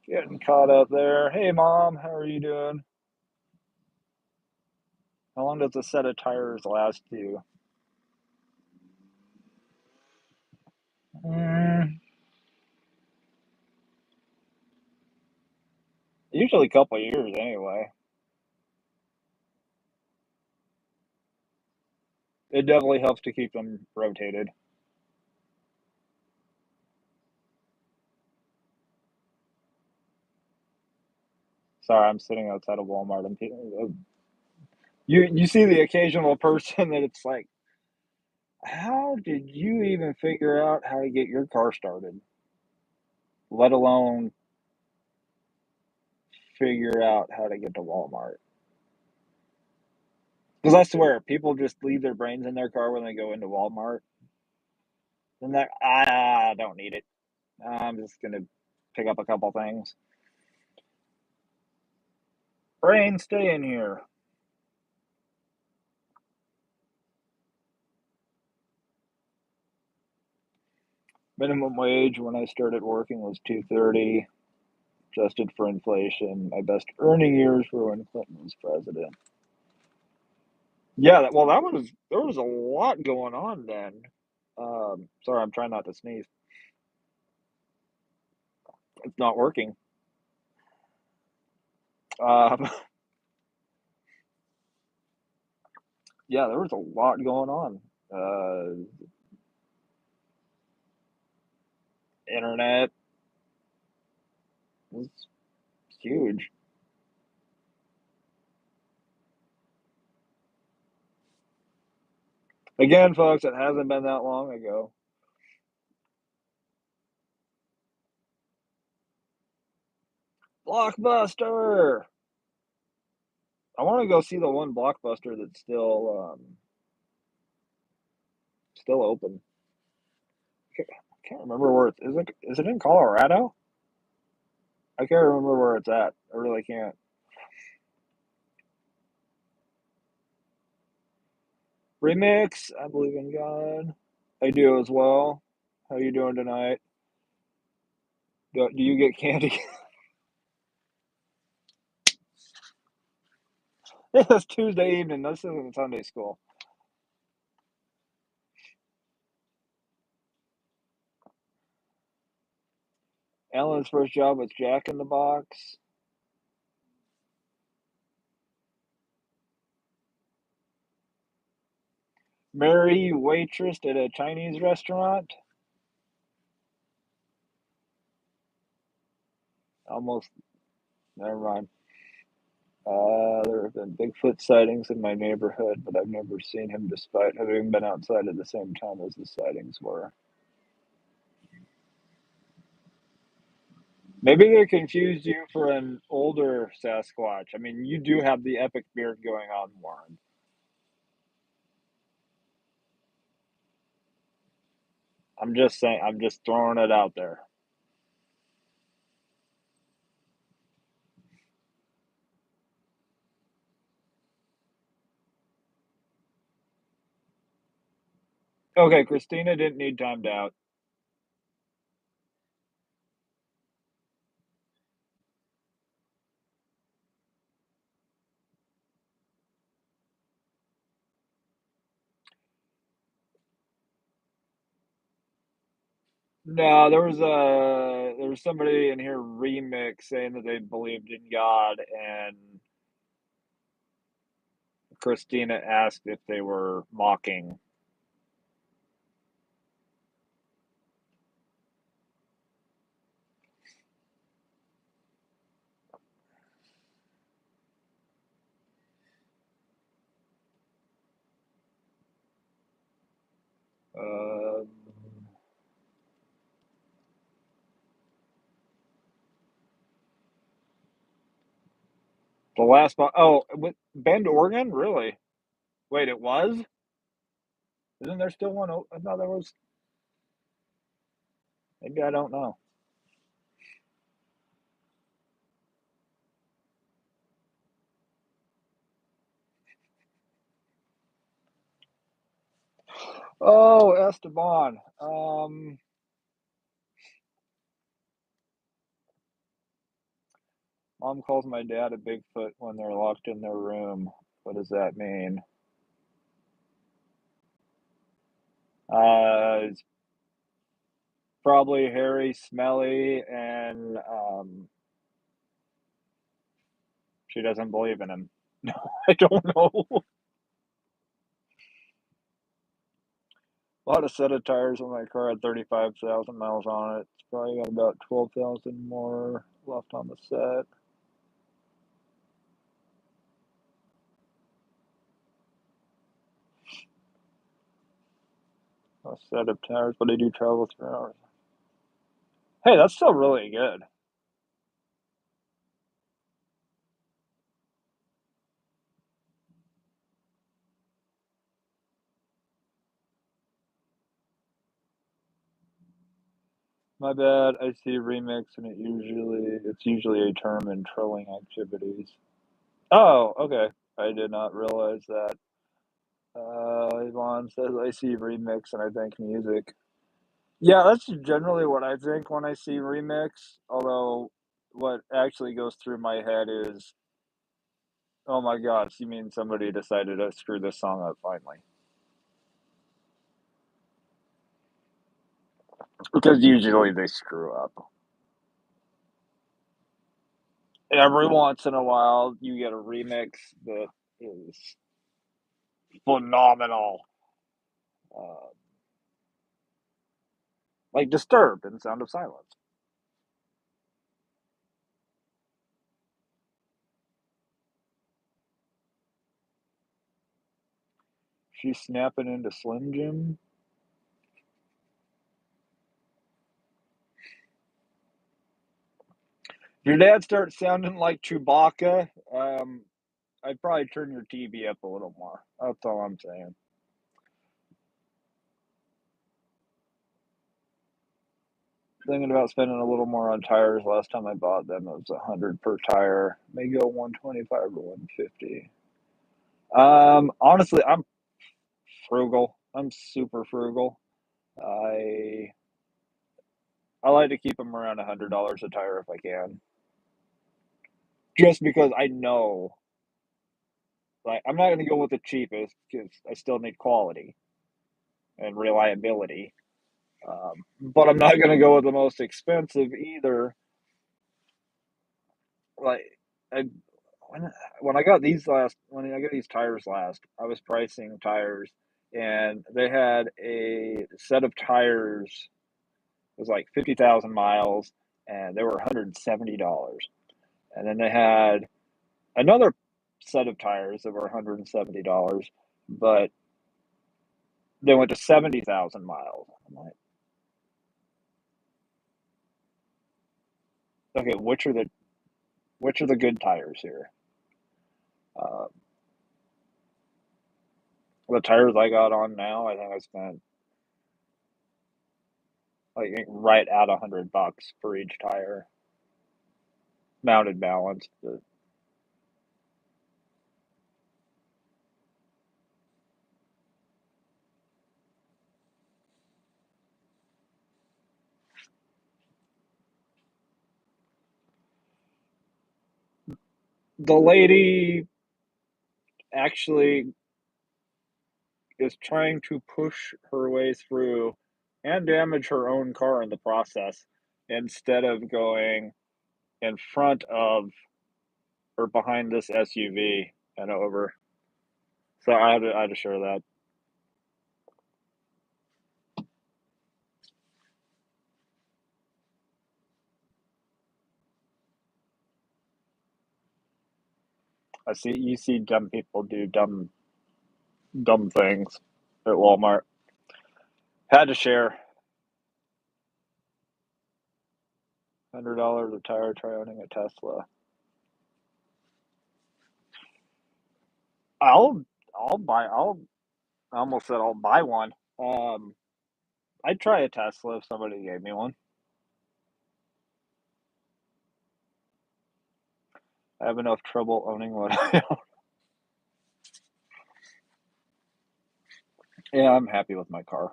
Getting caught up there. Hey mom, how are you doing? How long does a set of tires last you? Mm, usually a couple years anyway. It definitely helps to keep them rotated. Sorry, I'm sitting outside of Walmart and you see the occasional person that it's like, how did you even figure out how to get your car started? Let alone figure out how to get to Walmart. Because I swear, people just leave their brains in their car when they go into Walmart. And they're, I don't need it. I'm just going to pick up a couple things. Brain, stay in here. Minimum wage when I started working was 230, adjusted for inflation. My best earning years were when Clinton was president. Yeah, well, that was there was a lot going on then. Sorry, I'm trying not to sneeze. It's not working. Um, yeah, there was a lot going on. Internet was huge. Again, folks, it hasn't been that long ago. Blockbuster. I want to go see the one Blockbuster that's still open. I can't remember where it's. Is it in Colorado? I can't remember where it's at. I really can't. Remix. I believe in God. I do as well. How you doing tonight? Do you get candy? It's Tuesday evening. This isn't Sunday school. Alan's first job was Jack in the Box. Mary waitress at a Chinese restaurant. Almost. Never mind. There have been Bigfoot sightings in my neighborhood, but I've never seen him despite having been outside at the same time as the sightings were. Maybe they confused you for an older Sasquatch. I mean, you do have the epic beard going on, Warren. I'm just saying, I'm just throwing it out there. Okay, Christina didn't need timed out. No, there was somebody in here remix saying that they believed in God, and Christina asked if they were mocking. Uh, the last oh, Bend, Oregon, really? Wait, it was? Isn't there still one? I thought there was. Maybe I don't know. Oh, Esteban. Mom calls my dad a Bigfoot when they're locked in their room. What does that mean? It's probably hairy, smelly, and she doesn't believe in him. No, I don't know. Bought a set of tires on my car had 35,000 miles on it. It's probably got about 12,000 more left on the set. A set of tires, but I do travel 3 hours. Hey, that's still really good. My bad. I see remix, and it's usually a term in trolling activities. Oh, okay. I did not realize that. Yvonne says I see remix and I think music. Yeah, that's generally what I think when I see remix. Although, what actually goes through my head is, oh my gosh, you mean somebody decided to screw this song up finally? Because usually they screw up. Every once in a while, you get a remix that is phenomenal. Uh, like Disturbed and Sound of Silence. She's snapping into Slim Jim. If your dad starts sounding like Chewbacca, I'd probably turn your TV up a little more. That's all I'm saying. Thinking about spending a little more on tires. Last time I bought them, it was 100 per tire. May go 125 or 150. Honestly, I'm frugal. I'm super frugal. I I like to keep them around $100 a tire if I can, just because I know, like, I'm not going to go with the cheapest because I still need quality and reliability. But I'm not going to go with the most expensive either. Like, I when when I got these tires last, I was pricing tires, and they had a set of tires. It was like 50,000 miles, and they were $170. And then they had another set of tires that were $170, but they went to 70,000 miles. I'm like, okay, which are the good tires here? Uh, the tires I got on now, I think I spent like right at $100 for each tire, mounted balance. But the lady actually is trying to push her way through and damage her own car in the process instead of going in front of or behind this SUV and over. So I had to share that. I see you see dumb people do dumb things at Walmart. Had to share. $100 a tire, try owning a Tesla. I'll I'll buy I'll I almost said I'll buy one. Um, I'd try a Tesla if somebody gave me one. I have enough trouble owning one. Yeah, I'm happy with my car.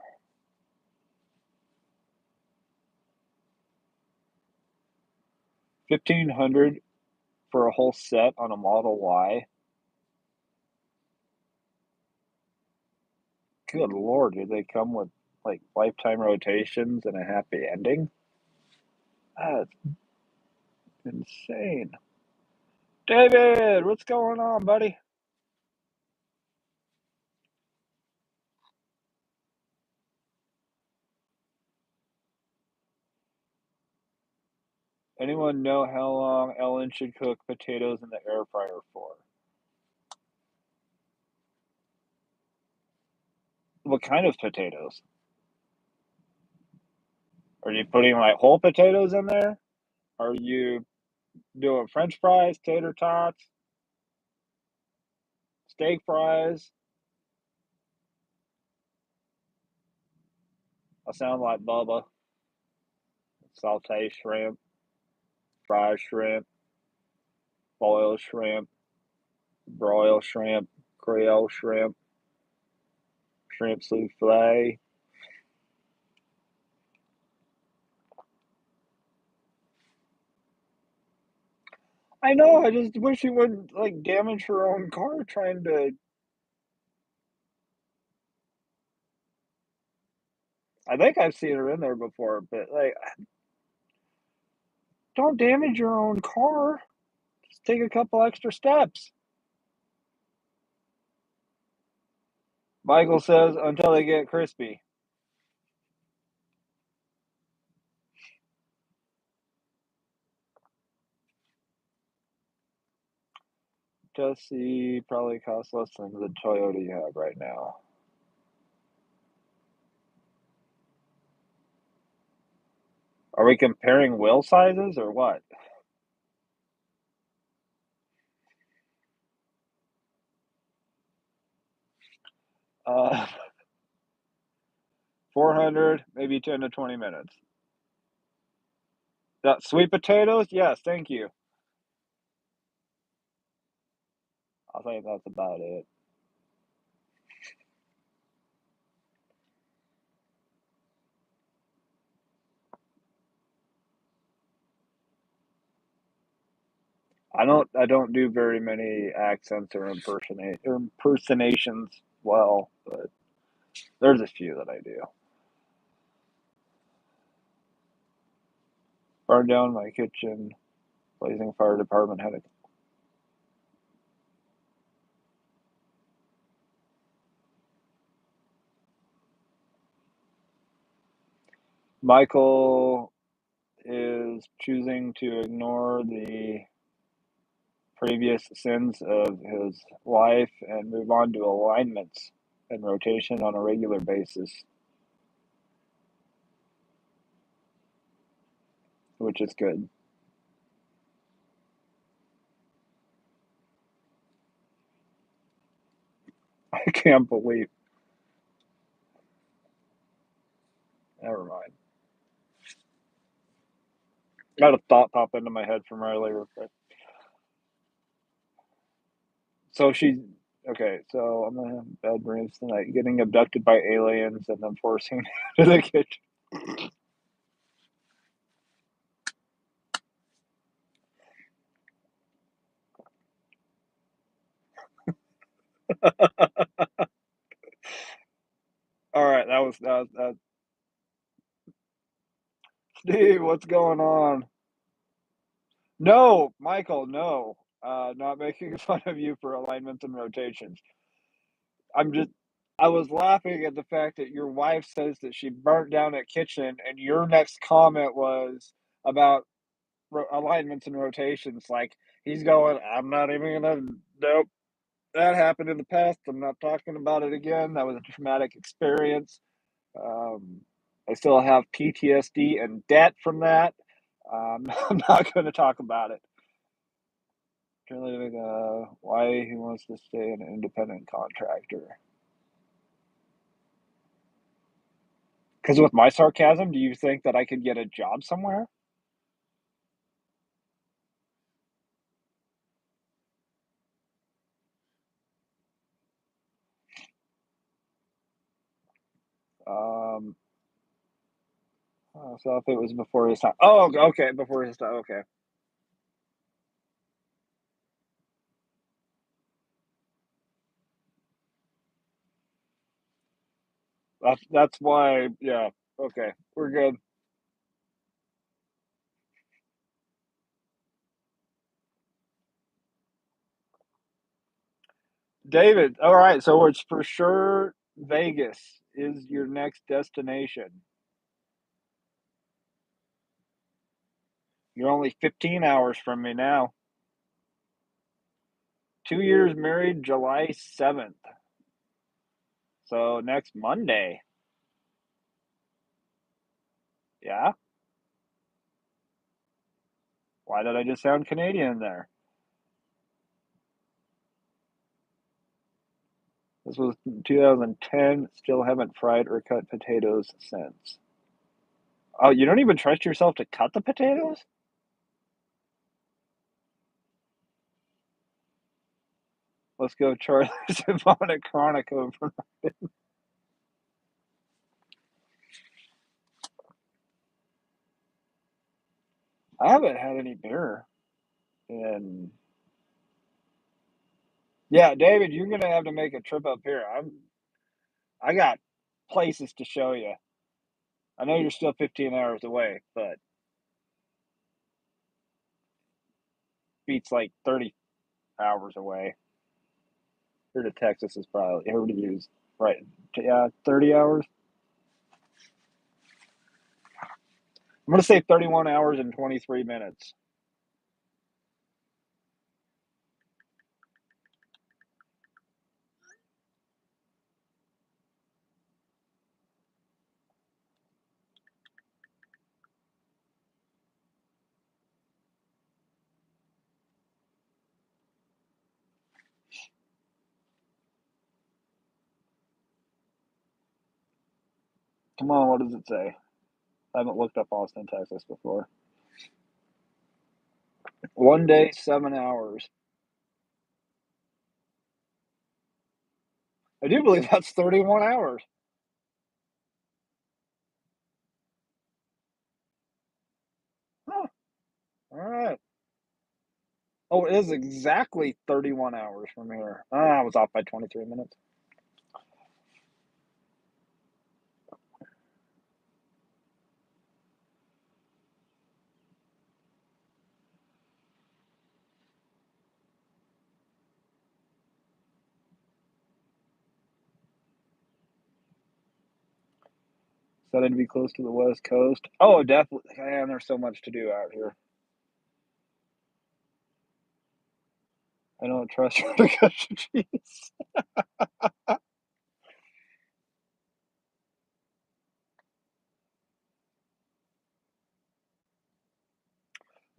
1,500 for a whole set on a Model Y. Good lord, do they come with like lifetime rotations and a happy ending? That's insane. David, what's going on, buddy? Anyone know how long Ellen should cook potatoes in the air fryer for? What kind of potatoes? Are you putting like whole potatoes in there? Are you doing French fries, tater tots, steak fries? I sound like Bubba. Saute shrimp, fried shrimp, boiled shrimp, broiled shrimp, Creole shrimp, shrimp souffle. I know. I just wish he wouldn't like damage her own car trying to. I think I've seen her in there before, but like, don't damage your own car. Just take a couple extra steps. Michael says until they get crispy. Jesse probably costs less than the Toyota you have right now. Are we comparing wheel sizes or what? Uh, 400, maybe 10 to 20 minutes. That sweet potatoes? Yes, thank you. I think that's about it. I don't do very many accents or impersonations well, but there's a few that I do. Burned down my kitchen, blazing fire department had a Michael is choosing to ignore the previous sins of his life and move on to alignments and rotation on a regular basis, which is good. I can't believe. Never mind. I had a thought pop into my head from earlier. But so she's okay. So I'm gonna have bad dreams tonight, getting abducted by aliens and then forcing to the kitchen. All right, that was that. Steve, what's going on? No, Michael, no. Not making fun of you for alignments and rotations. I'm just, I was laughing at the fact that your wife says that she burnt down a kitchen, and your next comment was about alignments and rotations. Like, he's going, I'm not even gonna, nope, that happened in the past. I'm not talking about it again. That was a traumatic experience. Um, I still have PTSD and debt from that. I'm not going to talk about it. Currently, why he wants to stay an independent contractor. Because with my sarcasm, do you think that I could get a job somewhere? Um, so if it was before his time. Oh, okay, before his time. Okay, that's why. Yeah. Okay, we're good. David. All right, so it's for sure Vegas is your next destination. You're only 15 hours from me now. 2 years married, July 7th. So next Monday. Yeah? Why did I just sound Canadian there? This was 2010. Still haven't fried or cut potatoes since. Oh, you don't even trust yourself to cut the potatoes? Let's go, Charlie Symphonic Chronic over. I haven't had any beer in. Yeah, David, you're gonna have to make a trip up here. I got places to show you. I know you're still 15 hours away, but beats like 30 hours away. Here to Texas is probably here to use right. Yeah, 30 hours. I'm gonna say 31 hours and 23 minutes. Come on, what does it say? I haven't looked up Austin, Texas before. One day, 7 hours. I do believe that's 31 hours. Huh. All right. Oh, it is exactly 31 hours from here. I was off by 23 minutes. Excited to be close to the West Coast. Oh, definitely. Man, there's so much to do out here. I don't trust you to catch the cheese.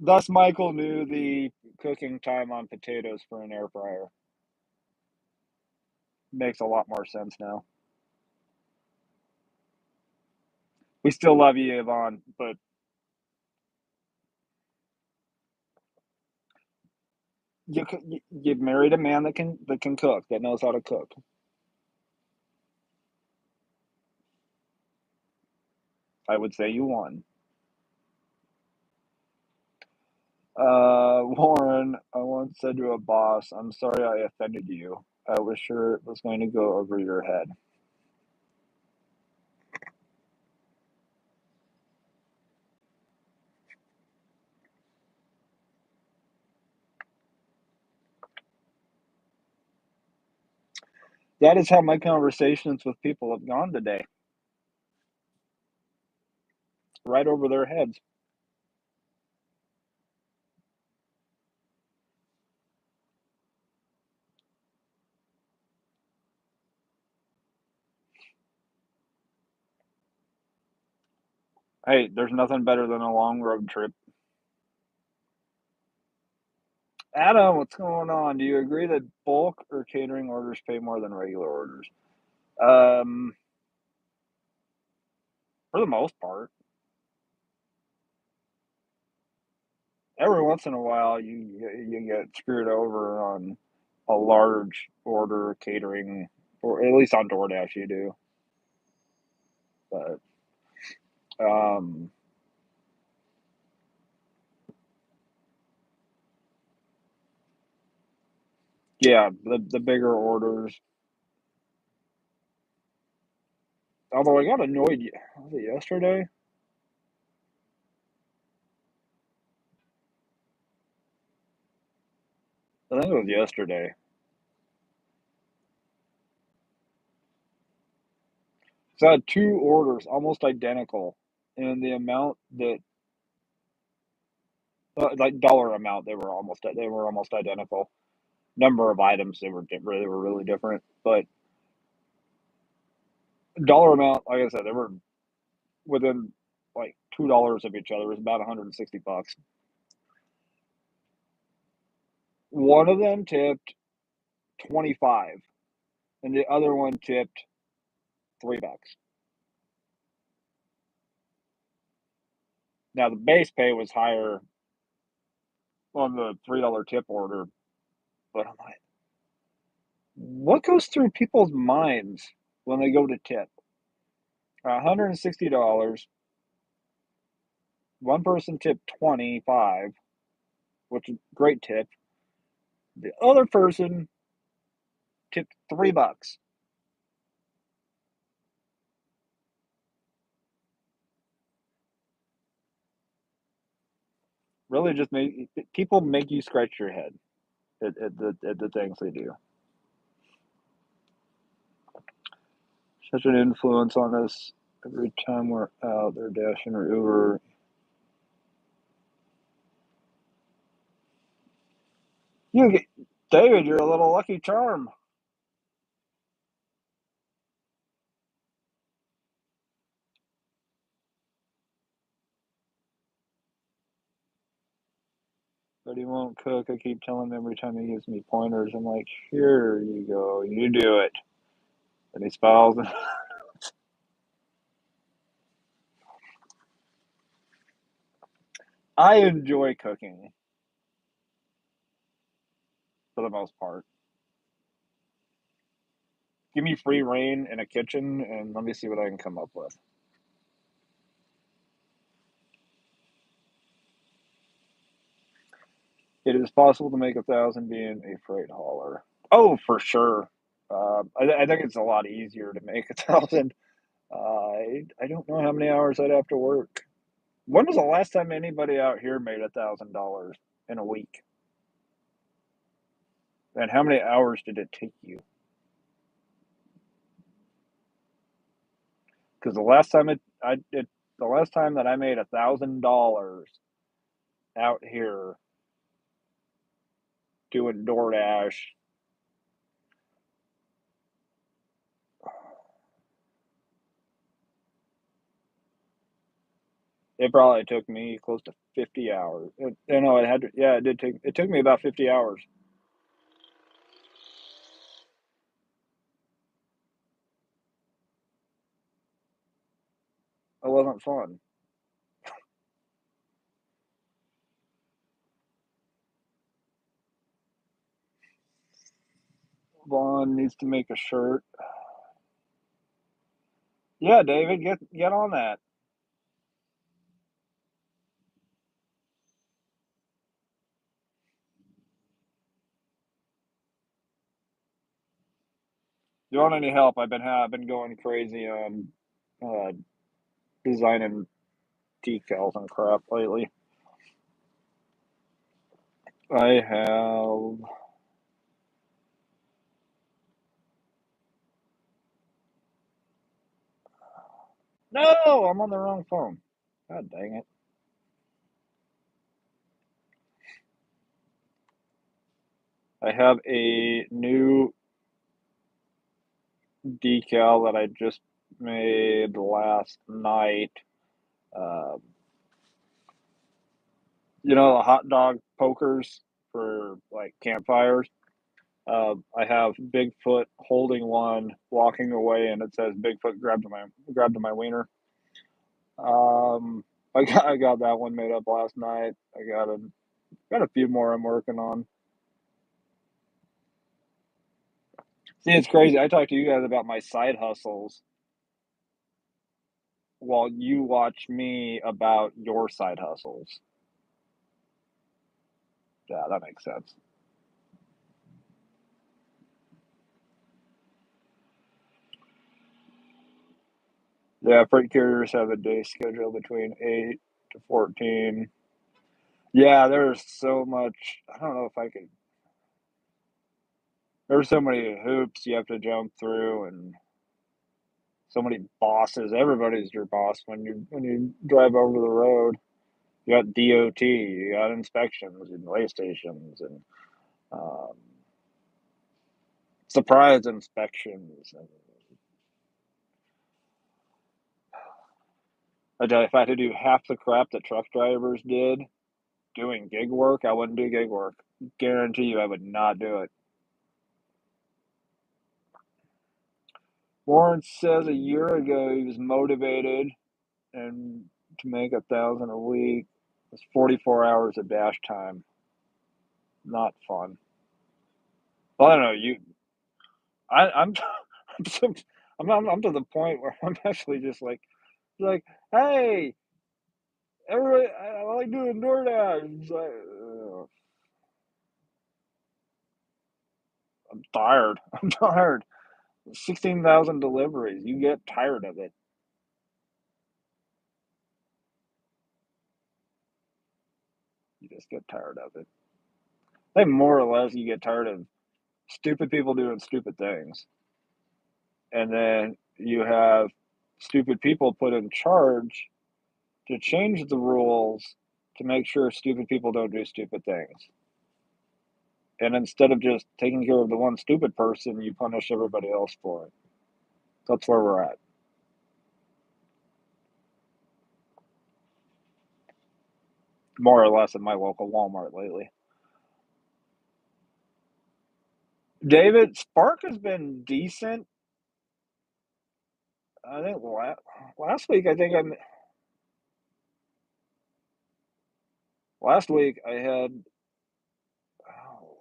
Thus, Michael knew the cooking time on potatoes for an air fryer. Makes a lot more sense now. We still love you, Yvonne, but you married a man that can cook, that knows how to cook. I would say you won. Warren, I once said to a boss, "I'm sorry I offended you. I was sure it was going to go over your head." That is how my conversations with people have gone today, right over their heads. Hey, there's nothing better than a long road trip. Adam, what's going on? Do you agree that bulk or catering orders pay more than regular orders? Um, for the most part. Every once in a while, you get screwed over on a large order catering, or at least on DoorDash you do. But um, yeah, the bigger orders. Although I got annoyed, was it yesterday? I think it was yesterday. So I had two orders almost identical, and the amount that like dollar amount they were almost identical. Number of items they were really different, but dollar amount, like I said, they were within like $2 of each other. It was about 160 bucks. One of them tipped 25, and the other one tipped $3. Now the base pay was higher on the $3 tip order, but I'm like, what goes through people's minds when they go to tip? $160. One person tipped 25, which is a great tip. The other person tipped $3. Really, just make people make you scratch your head at the things they do. Such an influence on us every time we're out there dashing or Uber. You get, David, you're a little lucky charm. But he won't cook. I keep telling him every time he gives me pointers. I'm like, here you go, you do it. And he smiles. I enjoy cooking for the most part. Give me free reign in a kitchen, and let me see what I can come up with. It is possible to make 1,000 being a freight hauler. Oh, for sure. I think it's a lot easier to make 1,000. I don't know how many hours I'd have to work. When was the last time anybody out here made $1,000 in a week? And how many hours did it take you? Because the last time that I made $1,000 out here doing DoorDash, it probably took me close to 50 hours. No, it had to, yeah, it took me about 50 hours. It wasn't fun. Vaughn needs to make a shirt. Yeah, David, get on that. You want any help? I've been going crazy on uh, designing decals and crap lately. I have No, I'm on the wrong phone. God dang it. I have a new decal that I just made last night. Uh, the hot dog pokers for like campfires. I have Bigfoot holding one, walking away, and it says Bigfoot grabbed my wiener. I got that one made up last night. I got a few more I'm working on. See, it's crazy. I talked to you guys about my side hustles while you watch me about your side hustles. Yeah, that makes sense. Yeah, freight carriers have a day schedule between 8 to 14. Yeah, there's so much. I don't know if I could. There's so many hoops you have to jump through, and so many bosses. Everybody's your boss when you drive over the road. You got DOT, you got inspections and way stations, and um, surprise inspections. And I tell you, if I had to do half the crap that truck drivers did doing gig work, I wouldn't do gig work. Guarantee you, I would not do it. Warren says a year ago he was motivated and to make 1,000 a week. It's 44 hours of dash time. Not fun. Well, I don't know. I'm, I'm, so, I'm to the point where I'm actually just like, hey, everybody, I like doing DoorDash. It's like, I'm tired. I'm tired. 16,000 deliveries. You get tired of it. You just get tired of it. I think more or less you get tired of stupid people doing stupid things. And then you have stupid people put in charge to change the rules to make sure stupid people don't do stupid things. And instead of just taking care of the one stupid person, you punish everybody else for it. That's where we're at. More or less at my local Walmart lately. David, Spark has been decent. I think last week, last week I had, oh,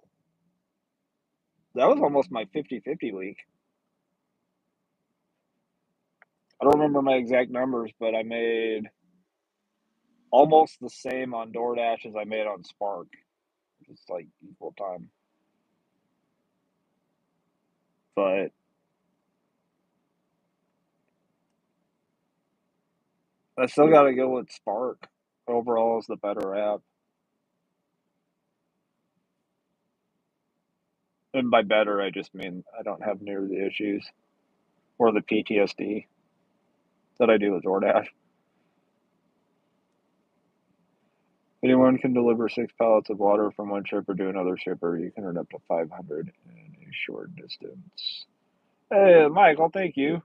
that was almost my 50-50 week. I don't remember my exact numbers, but I made almost the same on DoorDash as I made on Spark. It's like equal time. But I still got to go with Spark. Overall, is the better app. And by better, I just mean I don't have near the issues or the PTSD that I do with DoorDash. Anyone can deliver 6 pallets of water from one shipper to another shipper. You can earn up to 500 in a short distance. Hey, Michael, thank you.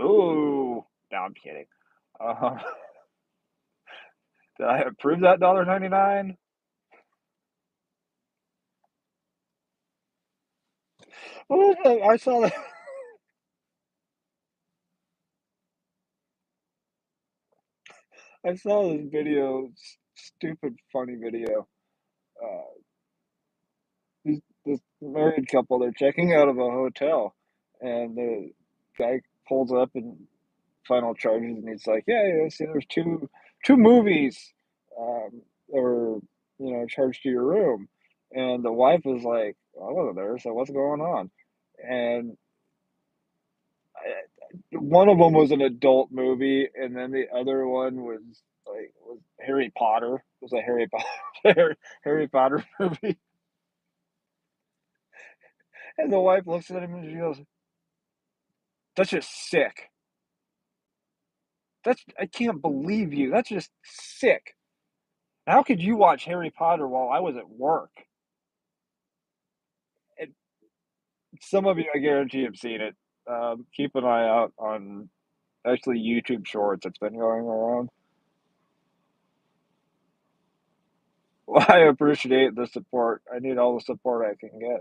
Ooh, no, I'm kidding. Uh, did I approve that $1.99? What was that? I saw that. I saw this video, stupid funny video. Uh, this married couple, they're checking out of a hotel, and the guy pulls up and final charges, and he's like, "Yeah, I see there's two movies that were charged to your room," and the wife was like, "I wasn't there, so what's going on?" And one of them was an adult movie, and then the other one was like was Harry Potter. It was a Harry Potter Harry Potter movie, and the wife looks at him and she goes, "That's just sick. That's I can't believe you. That's just sick. How could you watch Harry Potter while I was at work?" And some of you, I guarantee, have seen it. Keep an eye out on actually YouTube Shorts. It's been going around. Well, I appreciate the support. I need all the support I can get.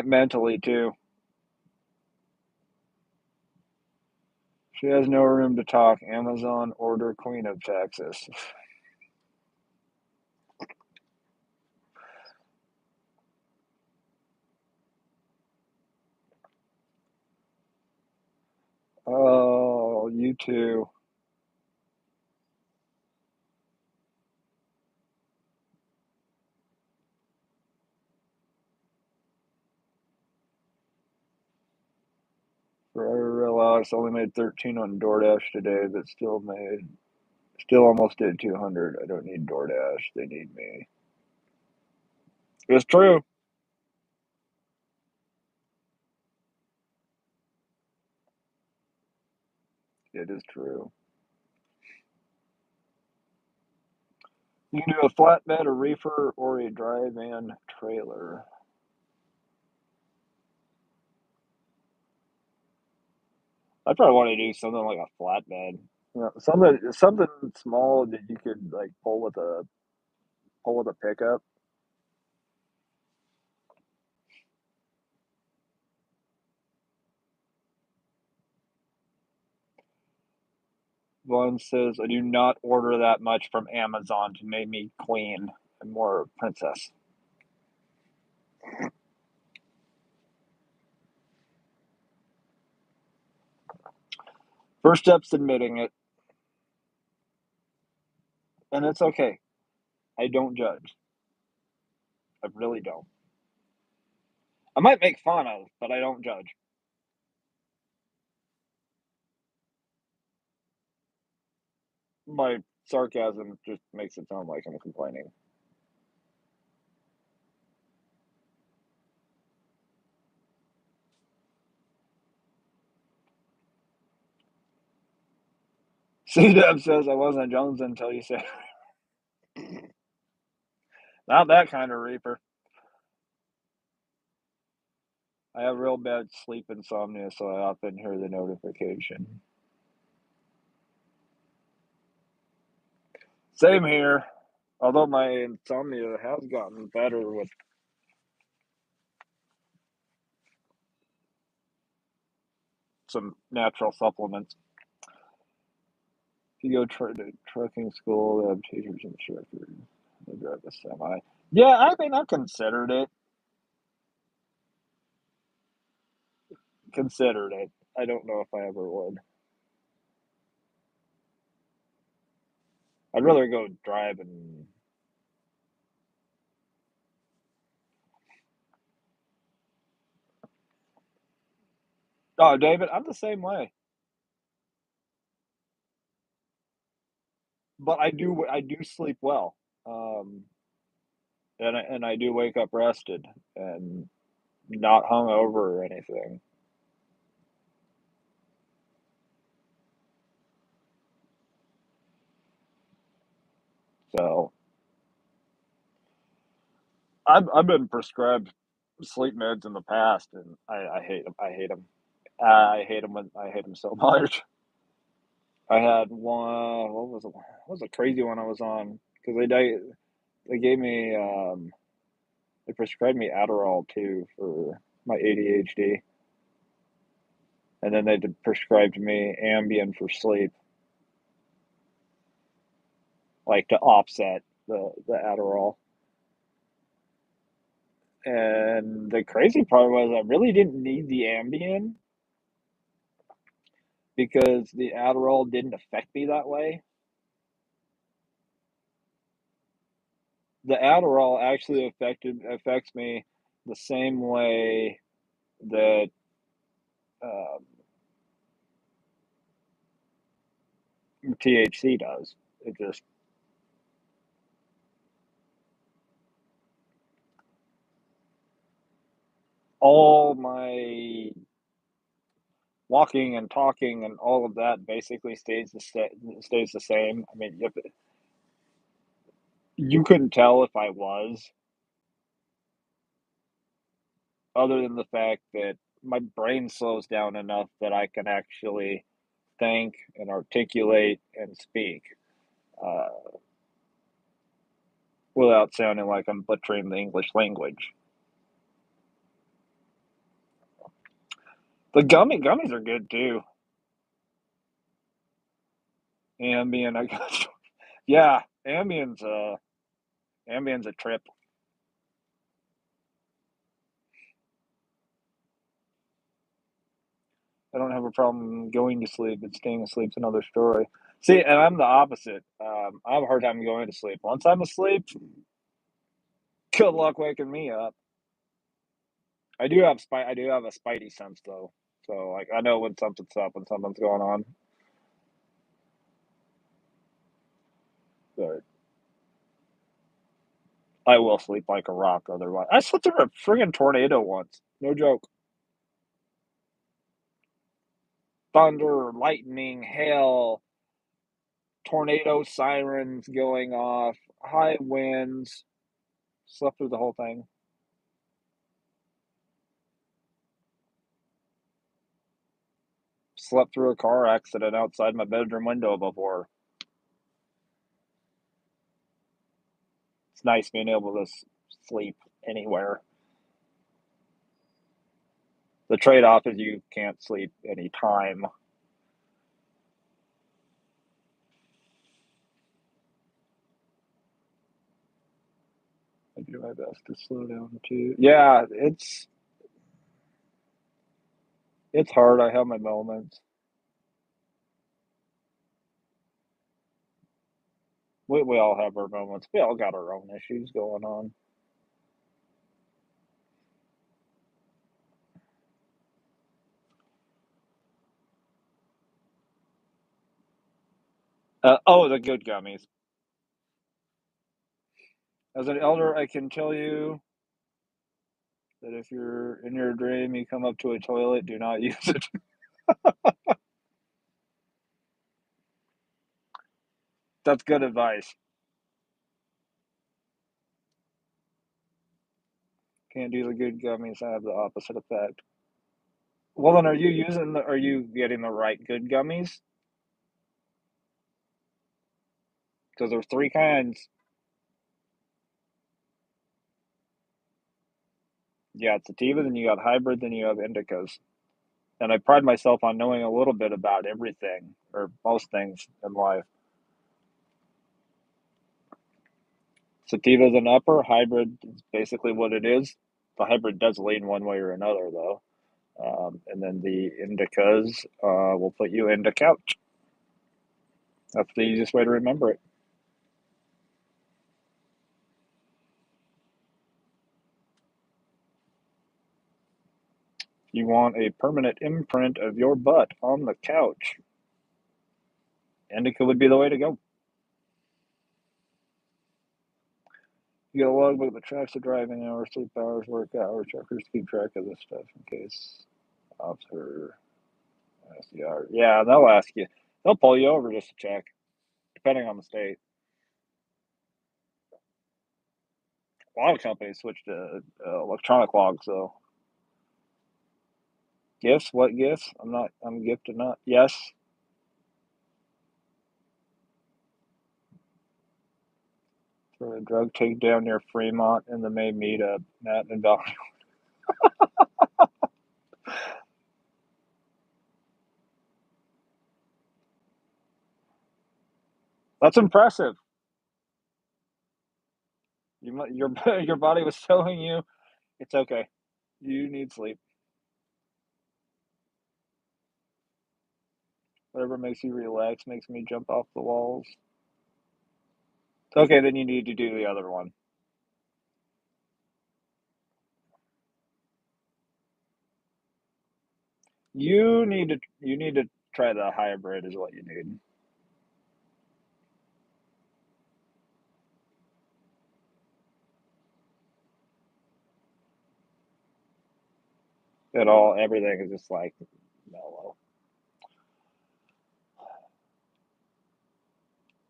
Mentally too. She has no room to talk. Amazon order Queen of Texas. Oh, you too. Forever Real Alex only made 13 on DoorDash today, but still almost did 200. I don't need DoorDash. They need me. It's true. It is true. You can do a flatbed, a reefer, or a dry van trailer. I'd probably want to do something like a flatbed. You know, something small that you could like pull with a pickup. One says, I do not order that much from Amazon to make me queen and more princess. First step's admitting it, and it's okay. I don't judge. I really don't. I might make fun of, but I don't judge. My sarcasm just makes it sound like I'm complaining. C Dub says I wasn't Jones until you said not that kind of reaper. I have real bad sleep insomnia, so I often hear the notification. Same here. Although my insomnia has gotten better with some natural supplements. If you go to trucking school, they have teachers and instructors. They drive a semi. Yeah, I mean, I considered it. Considered it. I don't know if I ever would. I'd rather go drive and. Oh, David, I'm the same way. But I do sleep well, um, and I do wake up rested and not hungover or anything. So I've been prescribed sleep meds in the past, and I hate them. I hate them. I hate them. I hate them so much. I had one. What was a crazy one I was on? Because they gave me they prescribed me Adderall too for my ADHD, and then they prescribed me Ambien for sleep, like to offset the Adderall. And the crazy part was I really didn't need the Ambien because the Adderall didn't affect me that way. The Adderall actually affects me the same way that um, THC does. It just all my walking and talking and all of that basically stays the same. I mean, if you couldn't tell if I was, other than the fact that my brain slows down enough that I can actually think and articulate and speak uh, without sounding like I'm butchering the English language. The gummies are good too. Ambien, I got you. Yeah, Ambien's a trip. I don't have a problem going to sleep, but staying asleep's another story. See, and I'm the opposite. I have a hard time going to sleep. Once I'm asleep, good luck waking me up. I do have a spidey sense though, so like I know when something's up, when something's going on. But I will sleep like a rock otherwise. I slept through a friggin' tornado once. No joke. Thunder, lightning, hail, tornado sirens going off, high winds. Slept through the whole thing. Slept through a car accident outside my bedroom window before. It's nice being able to sleep anywhere. The trade-off is you can't sleep anytime. I do my best to slow down too. Yeah, it's hard. I have my moments. We all have our moments. We all got our own issues going on. Oh, the good gummies. As an elder, I can tell you that if you're in your dream, you come up to a toilet, do not use it. That's good advice. Can't do the good gummies. I have the opposite effect. Well, then, are you getting the right good gummies? Because there's three kinds. You got sativa, then you got hybrid, then you have indicas. And I pride myself on knowing a little bit about everything, or most things in life. Sativa is an upper, hybrid is basically what it is. The hybrid does lean one way or another, though. And then the indicas will put you into couch. That's the easiest way to remember it. You want a permanent imprint of your butt on the couch. Indica would be the way to go. You get a logbook that tracks the driving hours, sleep hours, work hours. Truckers keep track of this stuff in case officer asks you. Yeah, they'll ask you. They'll pull you over just to check, depending on the state. A lot of companies switch to electronic logs, though. Gifts? What gifts? I'm not. I'm gifted. Not. Yes. For a drug takedown near Fremont in the May meetup. Matt and Valerie. That's impressive. Your your body was telling you it's okay. You need sleep. Whatever makes you relax makes me jump off the walls. Okay, then you need to do the other one. You need to try the hybrid is what you need. at all. Everything is just like mellow.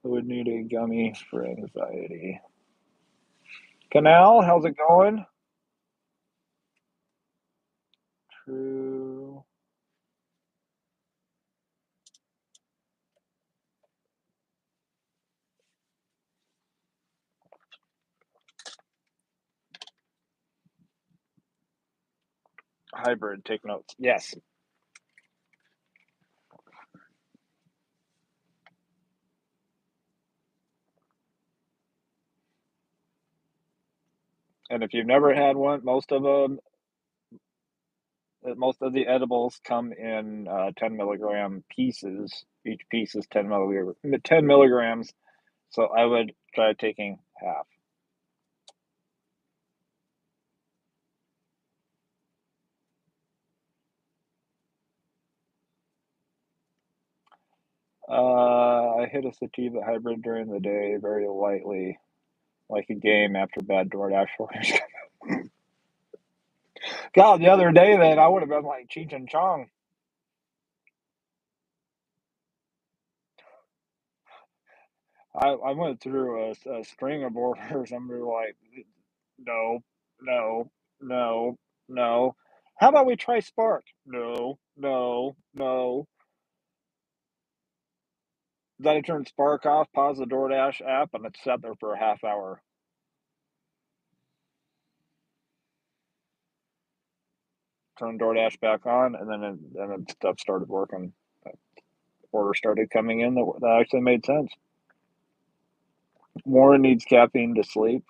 I would need a gummy for anxiety. Canal, how's it going? True. Hybrid, take notes. Yes. And if you've never had one, most of the edibles come in 10 milligram pieces. Each piece is 10 milligrams. So I would try taking half. I hit a sativa hybrid during the day very lightly, like a game after bad DoorDash orders. God, the other day then I would have been like Cheech and Chong. I went through a string of orders. I'm like, no, no, no, no. How about we try Spark? No, no, no. Then I turned Spark off, paused the DoorDash app, and it sat there for a half hour. Turned DoorDash back on, and then stuff started working. Orders started coming in that actually made sense. Warren needs caffeine to sleep.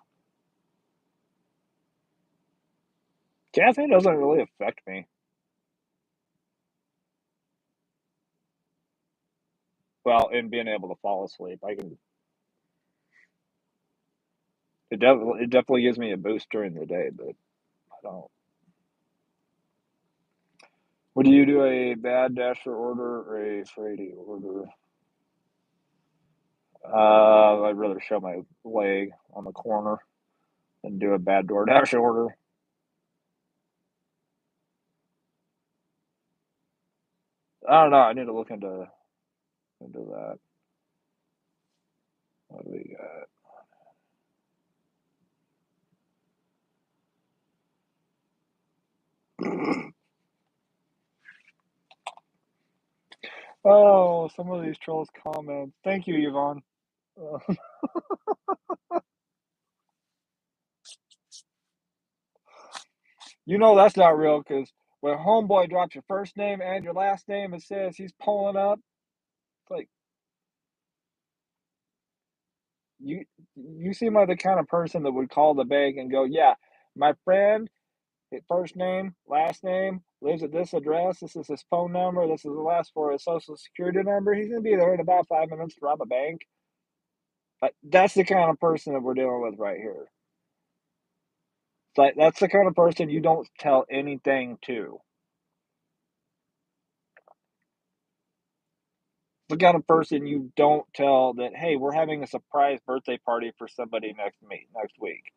Caffeine doesn't really affect me. Well, in being able to fall asleep, I can. It definitely gives me a boost during the day, but I don't. Would you do a bad dasher order or a Frady order? I'd rather show my leg on the corner than do a bad DoorDash order. I don't know. I need to look into that. What do we got? Oh, some of these trolls comments. Thank you, Yvonne. Uh, you know that's not real because when homeboy drops your first name and your last name, it says he's pulling up. It's like you you seem like the kind of person that would call the bank and go, "Yeah, my friend, his first name, last name, lives at this address. This is his phone number. This is the last four of his social security number. He's gonna be there in about 5 minutes to rob a bank." Like that's the kind of person that we're dealing with right here. It's like that's the kind of person you don't tell anything to. The kind of person you don't tell that, hey, we're having a surprise birthday party for somebody next week.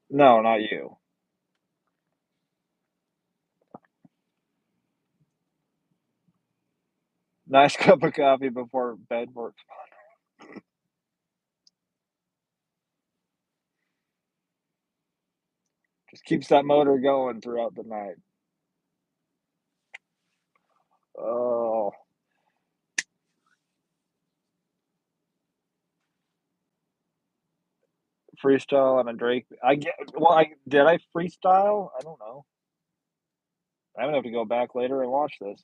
No, not you. Nice cup of coffee before bed works. Just keeps that motor going throughout the night. Oh, freestyle on a Drake. I get. Well, I did. I freestyle. I don't know. I'm gonna have to go back later and watch this.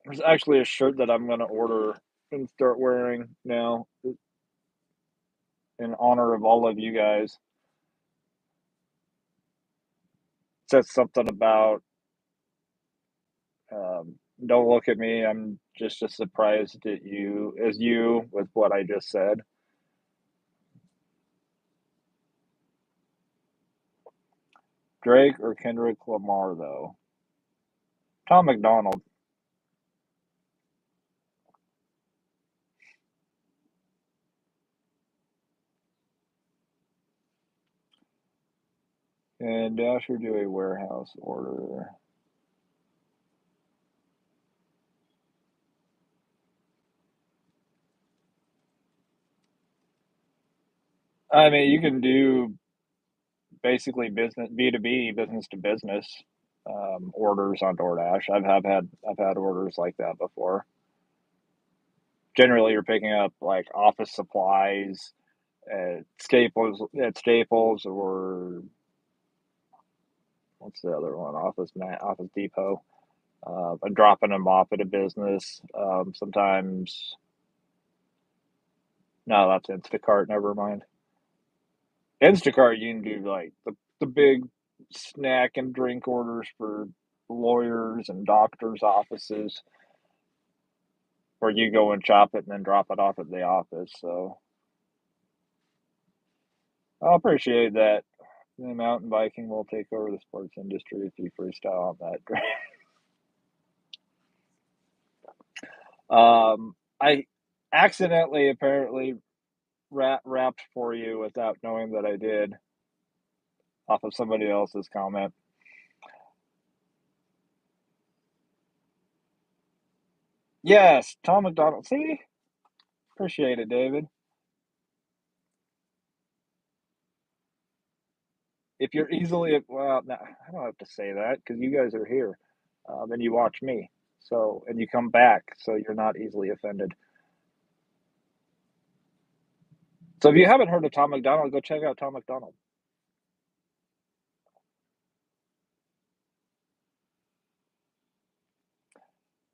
There's actually a shirt that I'm gonna order and start wearing now in honor of all of you guys. It says something about don't look at me. I'm just as surprised at you as you with what I just said. Drake or Kendrick Lamar, though. Tom McDonald. And Dasher do a warehouse order. I mean, you can do basically business B2B, business to business orders on DoorDash. I've had orders like that before. Generally, you're picking up like office supplies at Staples, or what's the other one? Office Depot. And dropping them off at a business. Sometimes, no, that's Instacart. Never mind. Instacart, you can do like the big snack and drink orders for lawyers and doctors' offices, where you go and chop it and then drop it off at the office. So I appreciate that. The mountain biking will take over the sports industry if you freestyle on that. I accidentally apparently rapped for you without knowing that I did, off of somebody else's comment. Yes, Tom McDonald. See, appreciate it, David. If you're easily, well, no, I don't have to say that because you guys are here, and you watch me, so, and you come back, so you're not easily offended. So if you haven't heard of Tom McDonald, go check out Tom McDonald.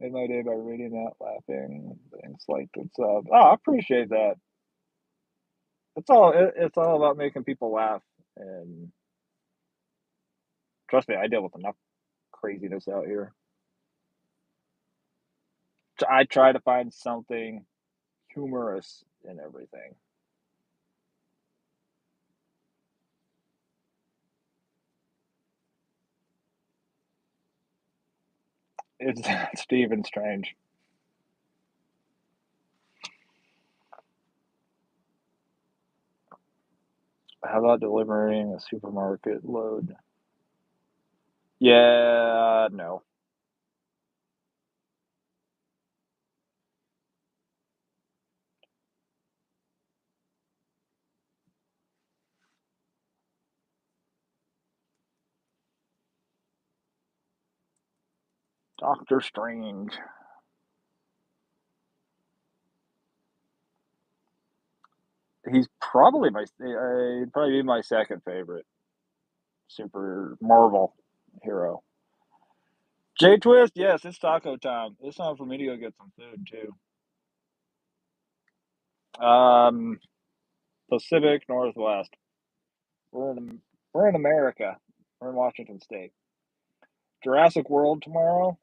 Made my day by reading that, laughing, things like that. So, oh, I appreciate that. It's all about making people laugh, and trust me, I deal with enough craziness out here. I try to find something humorous in everything. It's Stephen Strange. How about delivering a supermarket load? Yeah, no. Doctor Strange. He's he'd probably be my second favorite super Marvel hero. J Twist, yes, it's taco time. It's time for me to go get some food too. Um, Pacific Northwest. We're in America. We're in Washington State. Jurassic World tomorrow.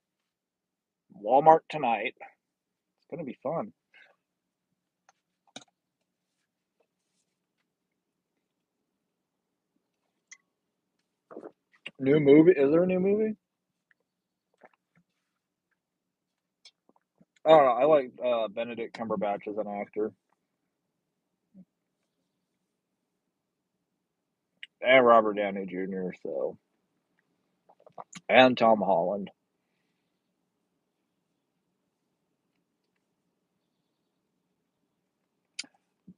Walmart tonight. It's gonna be fun. New movie? Is there a new movie? I don't know. I like Benedict Cumberbatch as an actor, and Robert Downey Jr. So, and Tom Holland.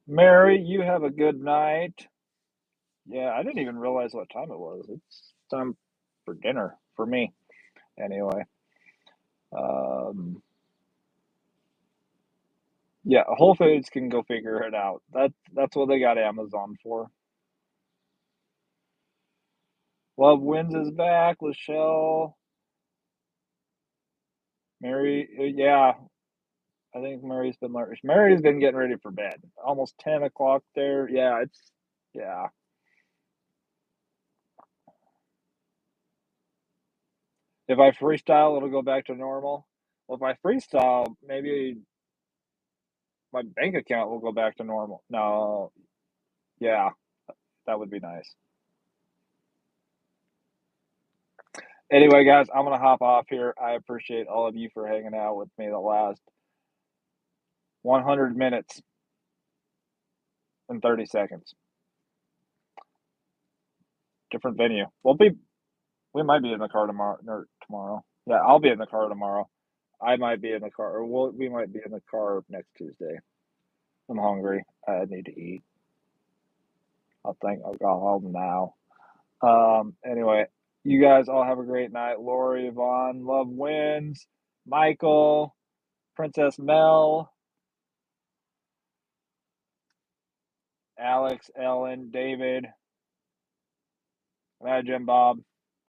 Mary, you have a good night. Yeah, I didn't even realize what time it was. It's time for dinner for me, anyway. Um, yeah, Whole Foods can go figure it out. That's what they got Amazon for. Love Wins is back, Lachelle. Mary, yeah, I think Mary's been getting ready for bed. Almost 10 o'clock there. Yeah, yeah. If I freestyle, it'll go back to normal. Well, if I freestyle, maybe my bank account will go back to normal. No, yeah, that would be nice. Anyway, guys, I'm gonna hop off here. I appreciate all of you for hanging out with me the last 100 minutes and 30 seconds. different venue. We might be in the car tomorrow. Or tomorrow. Yeah, I'll be in the car tomorrow. I might be in the car, or we might be in the car next Tuesday. I'm hungry. I need to eat. I think I'll go home now. Anyway, you guys all have a great night. Lori, Yvonne, Love Wins, Michael, Princess Mel, Alex, Ellen, David, Imagine Bob.